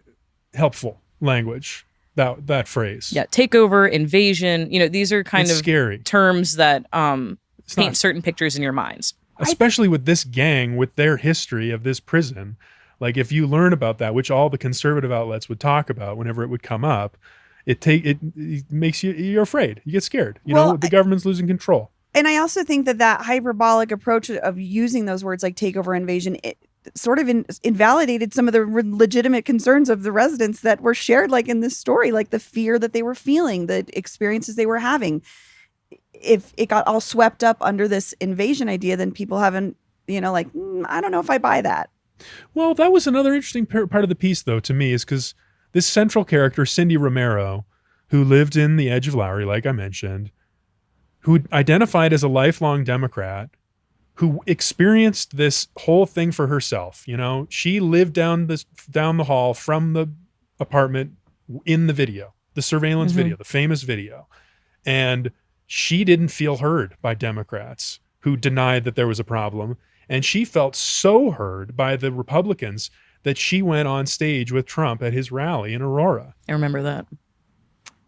helpful language, that phrase. Yeah, takeover, invasion, you know, these are kind of scary terms that paint certain pictures in your minds. Especially with this gang, with their history of this prison. Like if you learn about that, which all the conservative outlets would talk about whenever it would come up, it makes you're afraid. You get scared. You know, the government's losing control. And I also think that hyperbolic approach of using those words like takeover, invasion, it sort of invalidated some of the legitimate concerns of the residents that were shared, like in this story, like the fear that they were feeling, the experiences they were having. If it got all swept up under this invasion idea, then people haven't, you know, like, I don't know if I buy that. Well, that was another interesting part of the piece, though, to me, is because this central character, Cindy Romero, who lived in the Edge of Lowry, like I mentioned, who identified as a lifelong Democrat, who experienced this whole thing for herself. You know, she lived down the hall from the apartment in the video, the surveillance video, the famous video. And she didn't feel heard by Democrats who denied that there was a problem. And she felt so heard by the Republicans that she went on stage with Trump at his rally in Aurora. I remember that.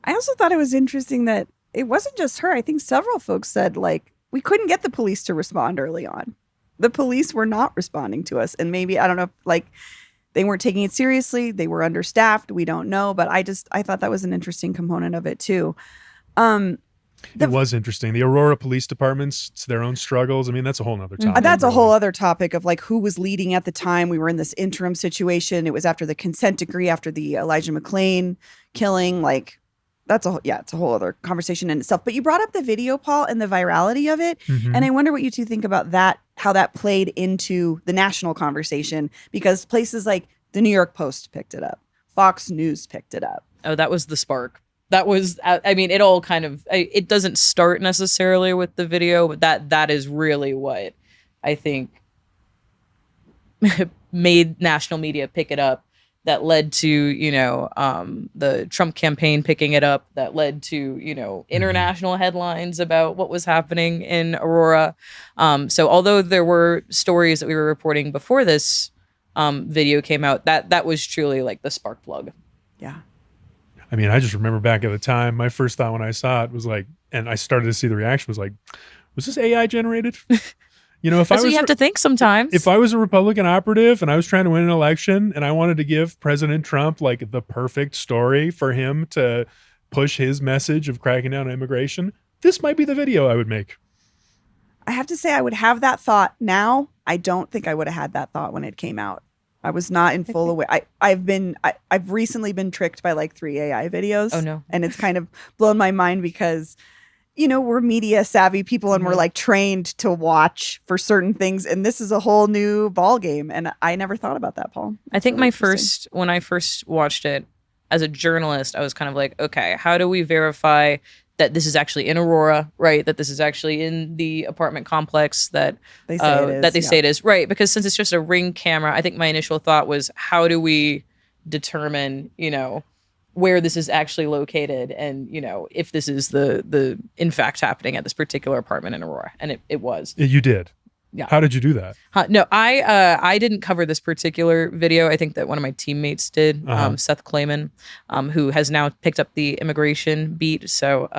I also thought it was interesting that it wasn't just her. I think several folks said, like, we couldn't get the police to respond early on. The police were not responding to us. And maybe, I don't know, like they weren't taking it seriously. They were understaffed. We don't know. But I thought that was an interesting component of it too. It was interesting. The Aurora Police Department's, it's their own struggles. I mean, that's a whole nother topic. That's a whole other topic of like who was leading at the time. We were in this interim situation. It was after the consent decree, after the Elijah McClain killing. Like it's a whole other conversation in itself. But you brought up the video, Paul, and the virality of it. Mm-hmm. And I wonder what you two think about that, how that played into the national conversation, because places like the New York Post picked it up. Fox News picked it up. Oh, that was the spark. That was, I mean, it all kind of, it doesn't start necessarily with the video, but that is really what I think made national media pick it up. That led to, you know, the Trump campaign picking it up. That led to, you know, international headlines about what was happening in Aurora. So although there were stories that we were reporting before this video came out, that was truly like the spark plug. Yeah. I mean, I just remember back at the time, my first thought when I saw it was like, and I started to see the reaction was like, was this AI generated? You know, if That's I was, what you have to think sometimes. if I was a Republican operative and I was trying to win an election and I wanted to give President Trump like the perfect story for him to push his message of cracking down on immigration, this might be the video I would make. I have to say I would have that thought now. I don't think I would have had that thought when it came out. I was not in full aware. I've recently been tricked by like 3 AI videos. Oh, no. And it's kind of blown my mind because, you know, we're media savvy people and we're like trained to watch for certain things. And this is a whole new ball game. And I never thought about that, Paul. I think Really when I first watched it as a journalist, I was kind of like, okay, how do we verify that this is actually in Aurora, right? That this is actually in the apartment complex that They say it is, that they yeah. say it is, right? Because since it's just a Ring camera, I think my initial thought was, how do we determine, you know, where this is actually located, and you know, if this is the in fact happening at this particular apartment in Aurora, and it was. You did. Yeah. How did you do that? No, I didn't cover this particular video. I think that one of my teammates did, Seth Klayman, who has now picked up the immigration beat. So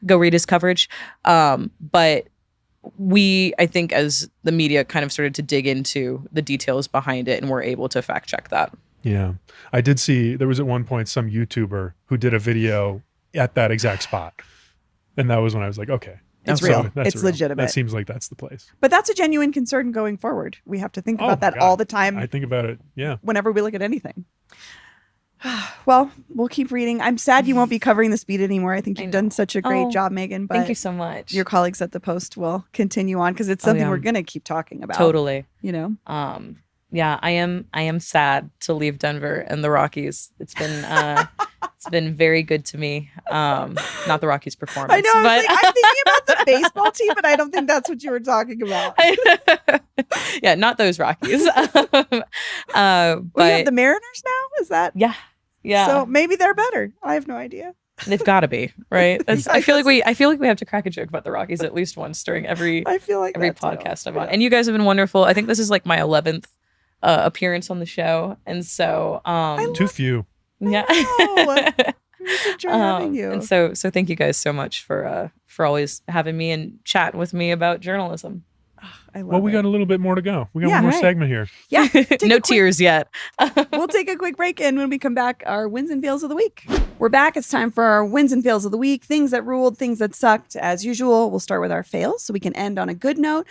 go read his coverage. But I think as the media kind of started to dig into the details behind it, and we're able to fact check that. Yeah. I did see there was at one point some YouTuber who did a video at that exact spot. And that was when I was like, okay. It's so real. that's It's real. legitimate. That seems like that's the place. But that's a genuine concern going forward. We have to think Oh, about that God. all the time. I think about it. Yeah. Whenever we look at anything. Well, we'll keep reading. I'm sad you won't be covering this beat anymore. I think you've done such a great job, Megan. But Thank you so much. your colleagues at the Post will continue on because it's something yeah. we're going to keep talking about. Totally. You know? Yeah, I am sad to leave Denver and the Rockies. It's been very good to me. Not the Rockies' performance. I know. I was but like, I'm thinking about the baseball team, but I don't think that's what you were talking about. yeah, not those Rockies. Well, you have the Mariners now? Is that? yeah. So maybe they're better. I have no idea. They've got to be, right? I feel like we have to crack a joke about the Rockies at least once during every I feel like that too. podcast I'm on. And you guys have been wonderful. I think this is like my 11th appearance on the show, and so Too few. yeah. We enjoy having you. And so thank you guys so much for always having me and chatting with me about journalism. I love Well, we it. got a little bit more to go. We got Yeah, one more right. segment here. Yeah. Take No a quick- tears yet. We'll take a quick break, and when we come back, our wins and fails of the week. We're back. It's time for our wins and fails of the week. Things that ruled, things that sucked. As usual, we'll start with our fails so we can end on a good note.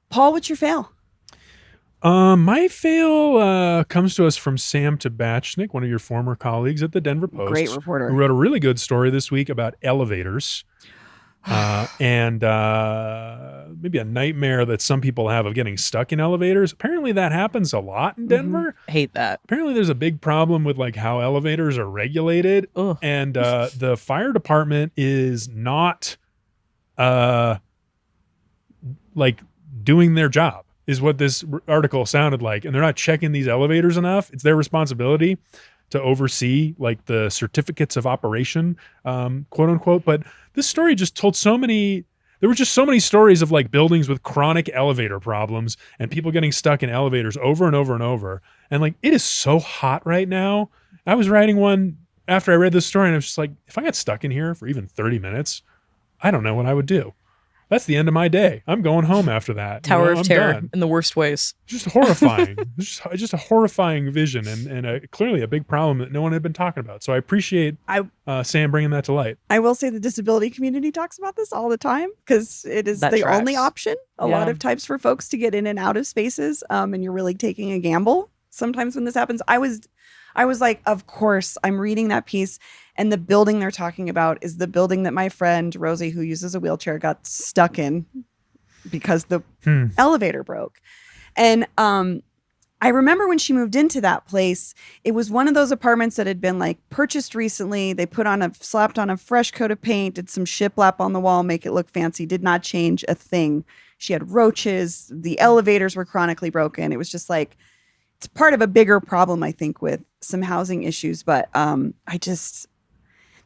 Paul, what's your fail? My fail comes to us from Sam Brasch, one of your former colleagues at the Denver Post. Great reporter. Who wrote a really good story this week about elevators and maybe a nightmare that some people have of getting stuck in elevators. Apparently that happens a lot in Denver. Hate that. Apparently there's a big problem with like how elevators are regulated. Ugh. And the fire department is not like doing their job, is what this article sounded like. And they're not checking these elevators enough. It's their responsibility to oversee like the certificates of operation, quote unquote. But this story just told there were just so many stories of like buildings with chronic elevator problems and people getting stuck in elevators over and over and over. And like, it is so hot right now. I was writing one after I read this story and I was just like, if I got stuck in here for even 30 minutes, I don't know what I would do. That's the end of my day. I'm going home after that. Tower of I'm Terror done. in the worst ways. Just horrifying. just a horrifying vision and clearly a big problem that no one had been talking about. So I appreciate Sam bringing that to light. I will say the disability community talks about this all the time because it is That the tracks. only option a lot of times for folks to get in and out of spaces. And you're really taking a gamble sometimes when this happens. I was like, of course, I'm reading that piece. And the building they're talking about is the building that my friend Rosie, who uses a wheelchair, got stuck in because the elevator broke. And I remember when she moved into that place, it was one of those apartments that had been like purchased recently. They slapped on a fresh coat of paint, did some shiplap on the wall, make it look fancy, did not change a thing. She had roaches. The elevators were chronically broken. It was just like, it's part of a bigger problem, I think, with some housing issues. But the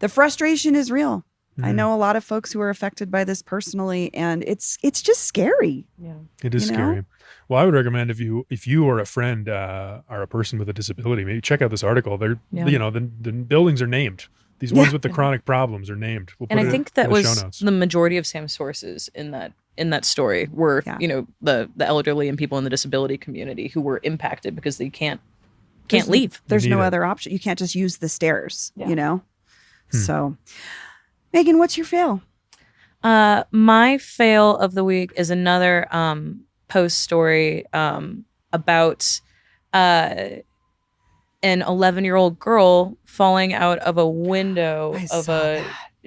frustration is real. I know a lot of folks who are affected by this personally, and it's just scary. Yeah. It is scary. Well, I would recommend if you or a friend are a person with a disability, maybe check out this article. They're the buildings are named. These ones with the chronic problems are named. We'll put and I it think in that the show was notes. the majority of Sam's sources in that story were the elderly and people in the disability community who were impacted because they can't leave. There's no need it. other option. You can't just use the stairs, Yeah. So, Megan, what's your fail? My fail of the week is another post story about an 11-year-old girl falling out of a window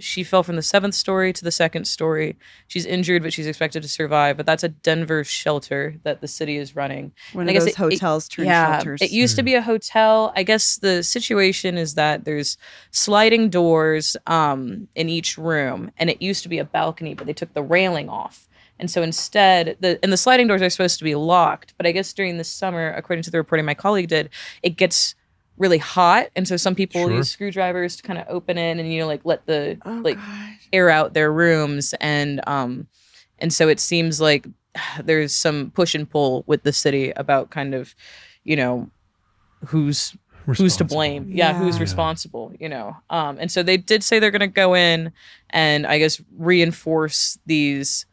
she fell from the 7th story to the 2nd story. She's injured, but she's expected to survive. But that's a Denver shelter that the city is running. One of those hotels turned shelters. It used to be a hotel. I guess the situation is that there's sliding doors in each room, and it used to be a balcony, but they took the railing off. And so instead, the sliding doors are supposed to be locked. But I guess during the summer, according to the reporting my colleague did, it gets really hot, and so some people use screwdrivers to kind of open it and let the air out their rooms, and so it seems like there's some push and pull with the city about kind of who's to blame, who's responsible, and so they did say they're going to go in and I guess reinforce these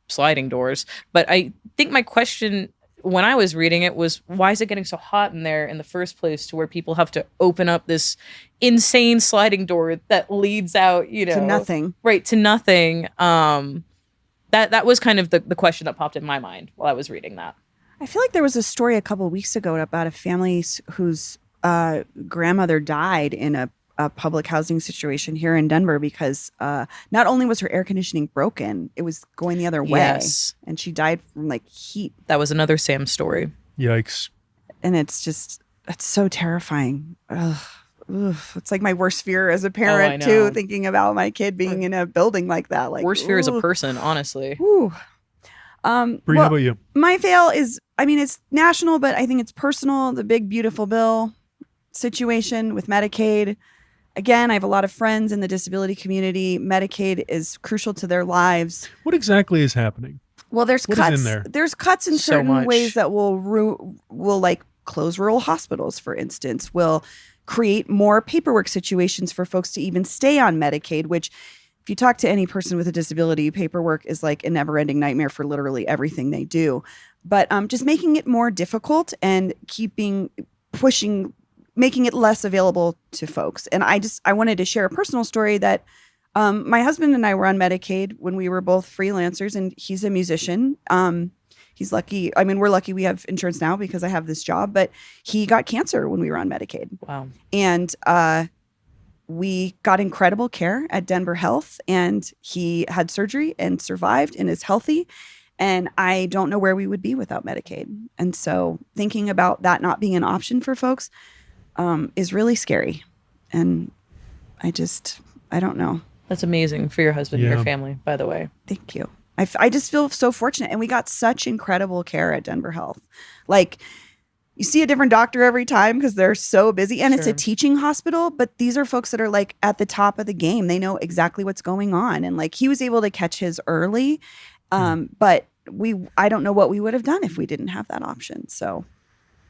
sliding doors, but I think my question when I was reading it was, why is it getting so hot in there in the first place to where people have to open up this insane sliding door that leads out, to nothing. Right, to nothing. That was kind of the question that popped in my mind while I was reading that. I feel like there was a story a couple of weeks ago about a family whose grandmother died in a public housing situation here in Denver because not only was her air conditioning broken, it was going the other way. Yes. And she died from heat. That was another Sam story. Yikes. And it's so terrifying. Ugh. It's like my worst fear as a parent too, thinking about my kid being in a building like that. Worst fear as a person, honestly. Ooh. Bree, how about you? My fail is, it's national, but I think it's personal. The big beautiful bill situation with Medicaid. Again, I have a lot of friends in the disability community. Medicaid is crucial to their lives. What exactly is happening? Well, there's what cuts. Is in there? There's cuts in certain ways that will close rural hospitals, for instance. Will create more paperwork situations for folks to even stay on Medicaid, which if you talk to any person with a disability, paperwork is like a never-ending nightmare for literally everything they do. But just making it more difficult and making it less available to folks. And I wanted to share a personal story that my husband and I were on Medicaid when we were both freelancers, and he's a musician. He's lucky. We're lucky we have insurance now because I have this job, but he got cancer when we were on Medicaid. Wow. And we got incredible care at Denver Health, and he had surgery and survived and is healthy. And I don't know where we would be without Medicaid. And so thinking about that not being an option for folks is really scary. And I don't know. That's amazing for your husband and your family, by the way. Thank you. I just feel so fortunate. And we got such incredible care at Denver Health. You see a different doctor every time because they're so busy. And it's a teaching hospital, but these are folks that are at the top of the game. They know exactly what's going on. And he was able to catch his early. But I don't know what we would have done if we didn't have that option. So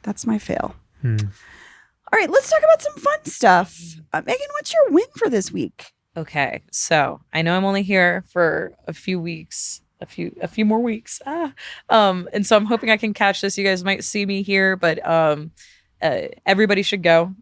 that's my fail. All right, let's talk about some fun stuff. Megan, what's your win for this week? Okay, so I know I'm only here for a few weeks, a few more weeks. And so I'm hoping I can catch this. You guys might see me here, but everybody should go.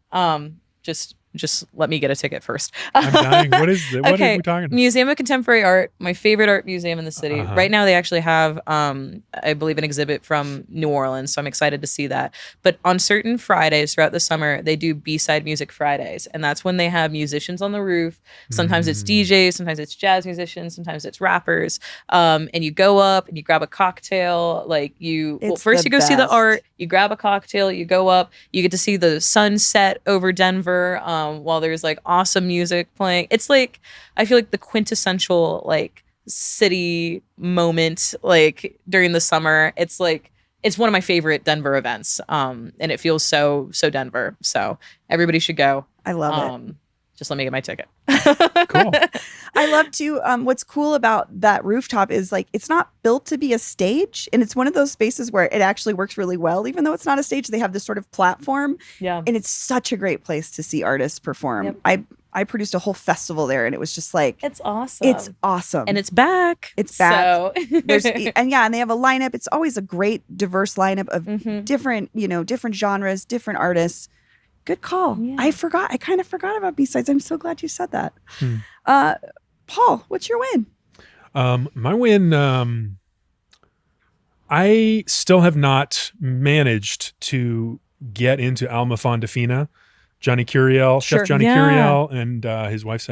Just just let me get a ticket first. I'm dying. What is it? What Okay, are we talking about? Museum of Contemporary Art, my favorite art museum in the city. Uh-huh. Right now, they actually have, I believe, an exhibit from New Orleans, so I'm excited to see that. But on certain Fridays throughout the summer, they do B-side music Fridays, and that's when they have musicians on the roof. Sometimes it's DJs, sometimes it's jazz musicians, sometimes it's rappers. And you go up and you grab a cocktail. First you go see the art, you grab a cocktail, you go up, you get to see the sunset over Denver while there's like awesome music playing. It's like, I feel like the quintessential like city moment like during the summer. It's like, it's one of my favorite Denver events. And it feels so Denver. So everybody should go. I love it. Just let me get my ticket. Cool. I love to, what's cool about that rooftop is like, it's not built to be a stage. And it's one of those spaces where it actually works really well. Even though it's not a stage, they have this sort of platform. Yeah. And it's such a great place to see artists perform. Yep. I produced a whole festival there and it was just like, It's awesome. it's awesome. And it's back. It's back. So. and they have a lineup. It's always a great, diverse lineup of Mhm. different genres, different artists. Good call. Yeah. I kind of forgot about B-sides. I'm so glad you said that. Paul, what's your win? My win, I still have not managed to get into Alma Fondafina. Johnny Curiel, Sure. Chef Johnny Yeah. Curiel, and his wife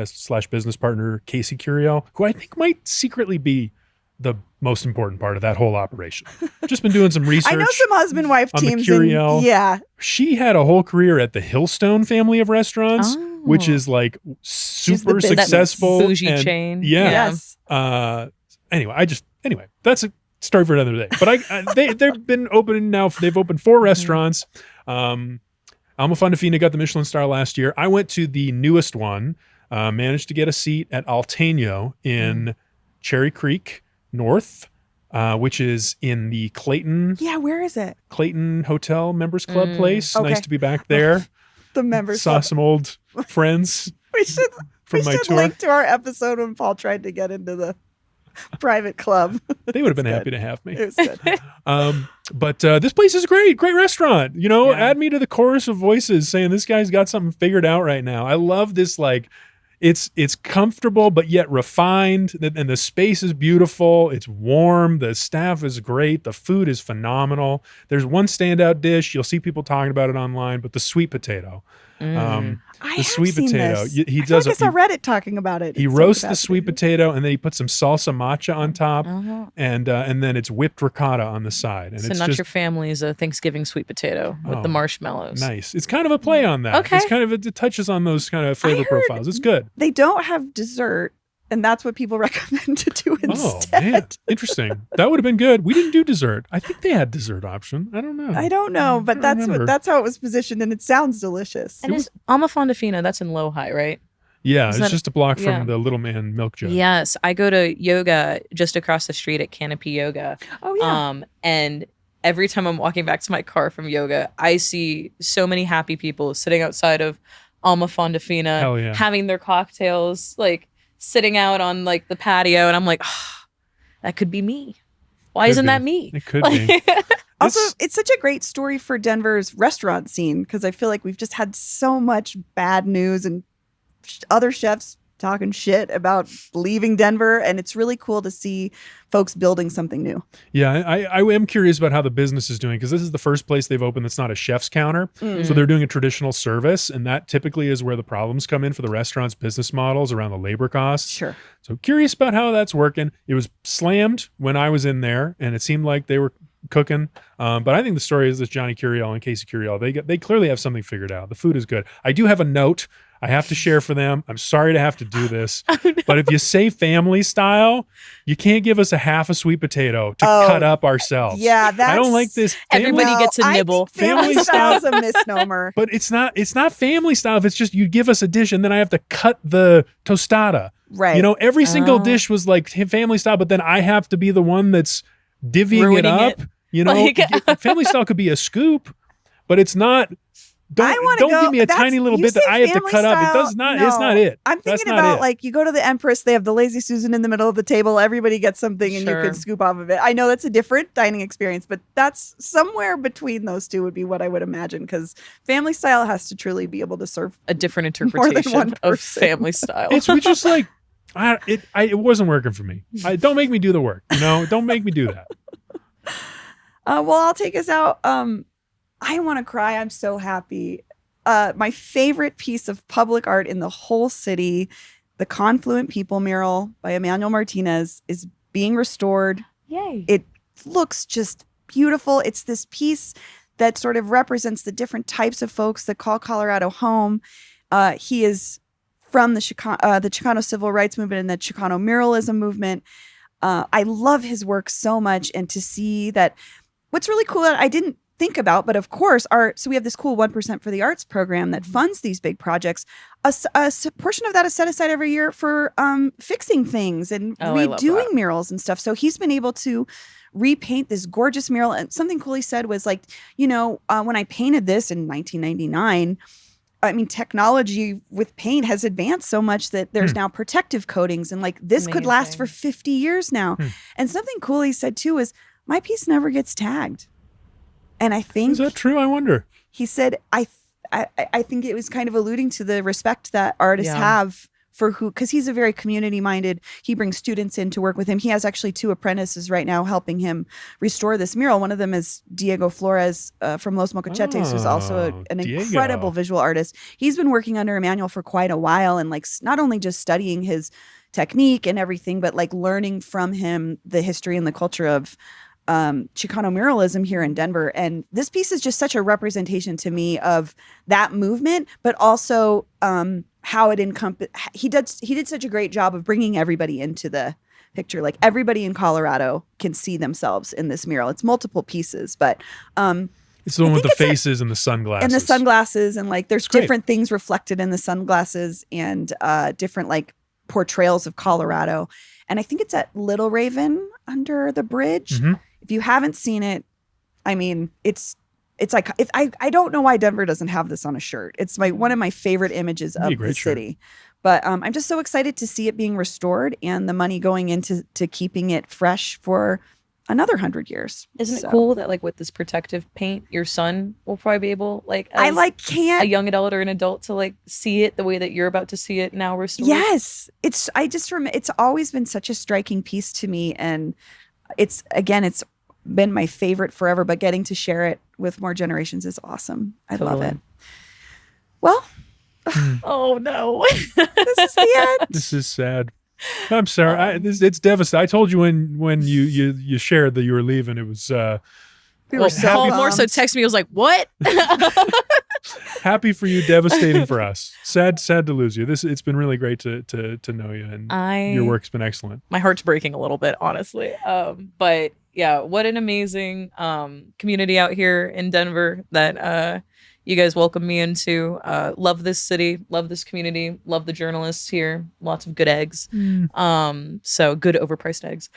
/ business partner, Casey Curiel, who I think might secretly be the most important part of that whole operation. Just been doing some research. I know some husband-wife on the teams. Curiel. Yeah. She had a whole career at the Hillstone family of restaurants, which is like super business. successful. That bougie and- chain. Yeah. Yes. Anyway, that's a story for another day. But they've been opening now. They've opened 4 restaurants. Alma Fondafina got the Michelin star last year. I went to the newest one, managed to get a seat at Alteño in Cherry Creek North, which is in the Clayton Where is it? Hotel Members Club place. Okay. Nice to be back there. The members. Saw some old friends We should from my tour. link to our episode when Paul tried to get into the private club. They would have been It's happy good. to have me. It was good. But this place is great restaurant. Yeah. Add me to the chorus of voices saying this guy's got something figured out right now. I love this, like, it's comfortable but yet refined, and the space is beautiful. It's warm. The staff is great. The food is phenomenal. There's one standout dish. You'll see people talking about it online, but the sweet potato. I The have sweet seen potato. This. He I does. feel like I saw Reddit talking about it. He in some roasts the capacity. sweet potato, and then he puts some salsa matcha on top, Uh-huh. and then it's whipped ricotta on the side, and So it's not just your family's a Thanksgiving sweet potato with the Oh, marshmallows. nice. It's kind of a play on that. Okay. It's kind of it touches on those kind of flavor I heard- profiles. It's good. They don't have dessert, and that's what people recommend to do Oh instead. man, interesting. That would have been good. We didn't do dessert. I think they had dessert option. I don't know. I don't know, but I don't remember. that's how it was positioned, and it sounds delicious. And is Alma Fondafina, that's in Lowhigh, right? Yeah, Is it's that- just a block from yeah. the Little Man Milk Jug. Yes. I go to yoga just across the street at Canopy Yoga. Oh yeah. And every time I'm walking back to my car from yoga, I see so many happy people sitting outside of Alma Fondafina, Hell yeah. having their cocktails, like sitting out on like the patio. And I'm like, that could be me. Why Could isn't be. that me? It could be. Also, It's- it's such a great story for Denver's restaurant scene because I feel like we've just had so much bad news and other chefs talking shit about leaving Denver, and it's really cool to see folks building something new. Yeah, I am curious about how the business is doing, because this is the first place they've opened that's not a chef's counter. Mm. So they're doing a traditional service, and that typically is where the problems come in for the restaurant's business models around the labor costs. Sure. So curious about how that's working. It was slammed when I was in there, and it seemed like they were cooking. But I think the story is this Johnny Curiel and Casey Curiel. They clearly have something figured out. The food is good. I do have a note I have to share for them. I'm sorry to have to do this, but if you say family style, you can't give us a half a sweet potato to Oh, cut up ourselves. Yeah, that's I don't like this. Everybody gets a I nibble. think family Family style is a misnomer. But it's not family style. If it's just you give us a dish and then I have to cut the tostada. Right. You know, every single Oh. dish was like family style, but then I have to be the one that's divvying it Ruining up. it. You know, Like- family style could be a scoop, but it's not Don't give me a tiny little bit that I have to cut up. It does not. No, it's not it. I'm thinking about like you go to the Empress. They have the Lazy Susan in the middle of the table. Everybody gets something, and you can scoop off of it. I know that's a different dining experience, but that's somewhere between those two would be what I would imagine. Because family style has to truly be able to serve a different interpretation of family style. It's just like it wasn't working for me. Don't make me do the work. Don't make me do that. Well, I'll take us out. I want to cry. I'm so happy. My favorite piece of public art in the whole city, the Confluent People mural by Emmanuel Martinez, is being restored. Yay. It looks just beautiful. It's this piece that sort of represents the different types of folks that call Colorado home. He is from the Chicano Civil Rights Movement and the Chicano muralism movement. I love his work so much. And to see that, what's really cool that I didn't think about, but of course, so we have this cool 1% for the Arts program that funds these big projects. A portion of that is set aside every year for fixing things and redoing murals and stuff. So he's been able to repaint this gorgeous mural. And something cool he said was like, when I painted this in 1999, I mean, technology with paint has advanced so much that there's now protective coatings, and like this could last for 50 years now. And something cool he said too is, my piece never gets tagged. And I think, is that true? I wonder. He said, I think it was kind of alluding to the respect that artists have for because he's a very community minded. He brings students in to work with him. He has actually 2 apprentices right now helping him restore this mural. One of them is Diego Flores from Los Mocachetes, who's also an incredible visual artist. He's been working under Emmanuel for quite a while, and like not only just studying his technique and everything, but like learning from him the history and the culture of Chicano muralism here in Denver. And this piece is just such a representation to me of that movement, but also how it he did such a great job of bringing everybody into the picture. Like everybody in Colorado can see themselves in this mural. It's multiple pieces, but it's the one with the faces and the sunglasses. And the sunglasses, and like there's different things reflected in the sunglasses, and different like portrayals of Colorado. And I think it's at Little Raven under the bridge. Mm-hmm. If you haven't seen it, I mean, it's like I don't know why Denver doesn't have this on a shirt. It's one of my favorite images of the city. But I'm just so excited to see it being restored and the money going into keeping it fresh for another 100 years. Isn't it cool that like with this protective paint, your son will probably be able can't a young adult or an adult to like see it the way that you're about to see it now restored? Yes, it's always been such a striking piece to me, and it's been my favorite forever. But getting to share it with more generations is awesome. I love it. Well, oh no, this is the end. This is sad. I'm sorry. It's devastating. I told you when you shared that you were leaving. It was. Paul more so texted me. I was like, "What?" Happy for you, devastating for us. Sad to lose you. It's been really great to know you, and your work's been excellent. My heart's breaking a little bit, honestly. But yeah, what an amazing community out here in Denver that you guys welcome me into. Love this city, love this community, love the journalists here. Lots of good eggs. So good overpriced eggs.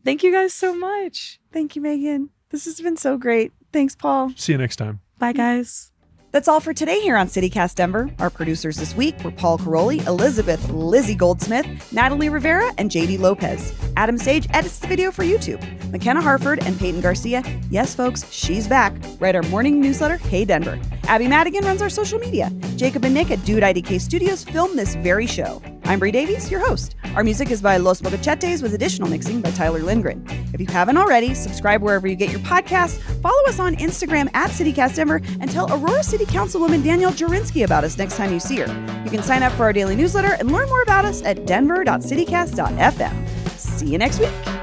Thank you guys so much. Thank you, Megan. This has been so great. Thanks, Paul. See you next time. Bye, guys. That's all for today here on CityCast Denver. Our producers this week were Paul Karolyi, Elizabeth Lizzie Goldsmith, Natalie Rivera, and JD Lopez. Adam Sage edits the video for YouTube. McKenna Harford and Peyton Garcia, yes folks, she's back, write our morning newsletter, Hey Denver. Abby Madigan runs our social media. Jacob and Nick at Dude IDK Studios filmed this very show. I'm Bree Davies, your host. Our music is by Los Mocachetes with additional mixing by Tyler Lindgren. If you haven't already, subscribe wherever you get your podcasts, follow us on Instagram at CityCast Denver, and tell Aurora City Councilwoman Danielle Jurinsky about us next time you see her. You can sign up for our daily newsletter and learn more about us at denver.citycast.fm. See you next week.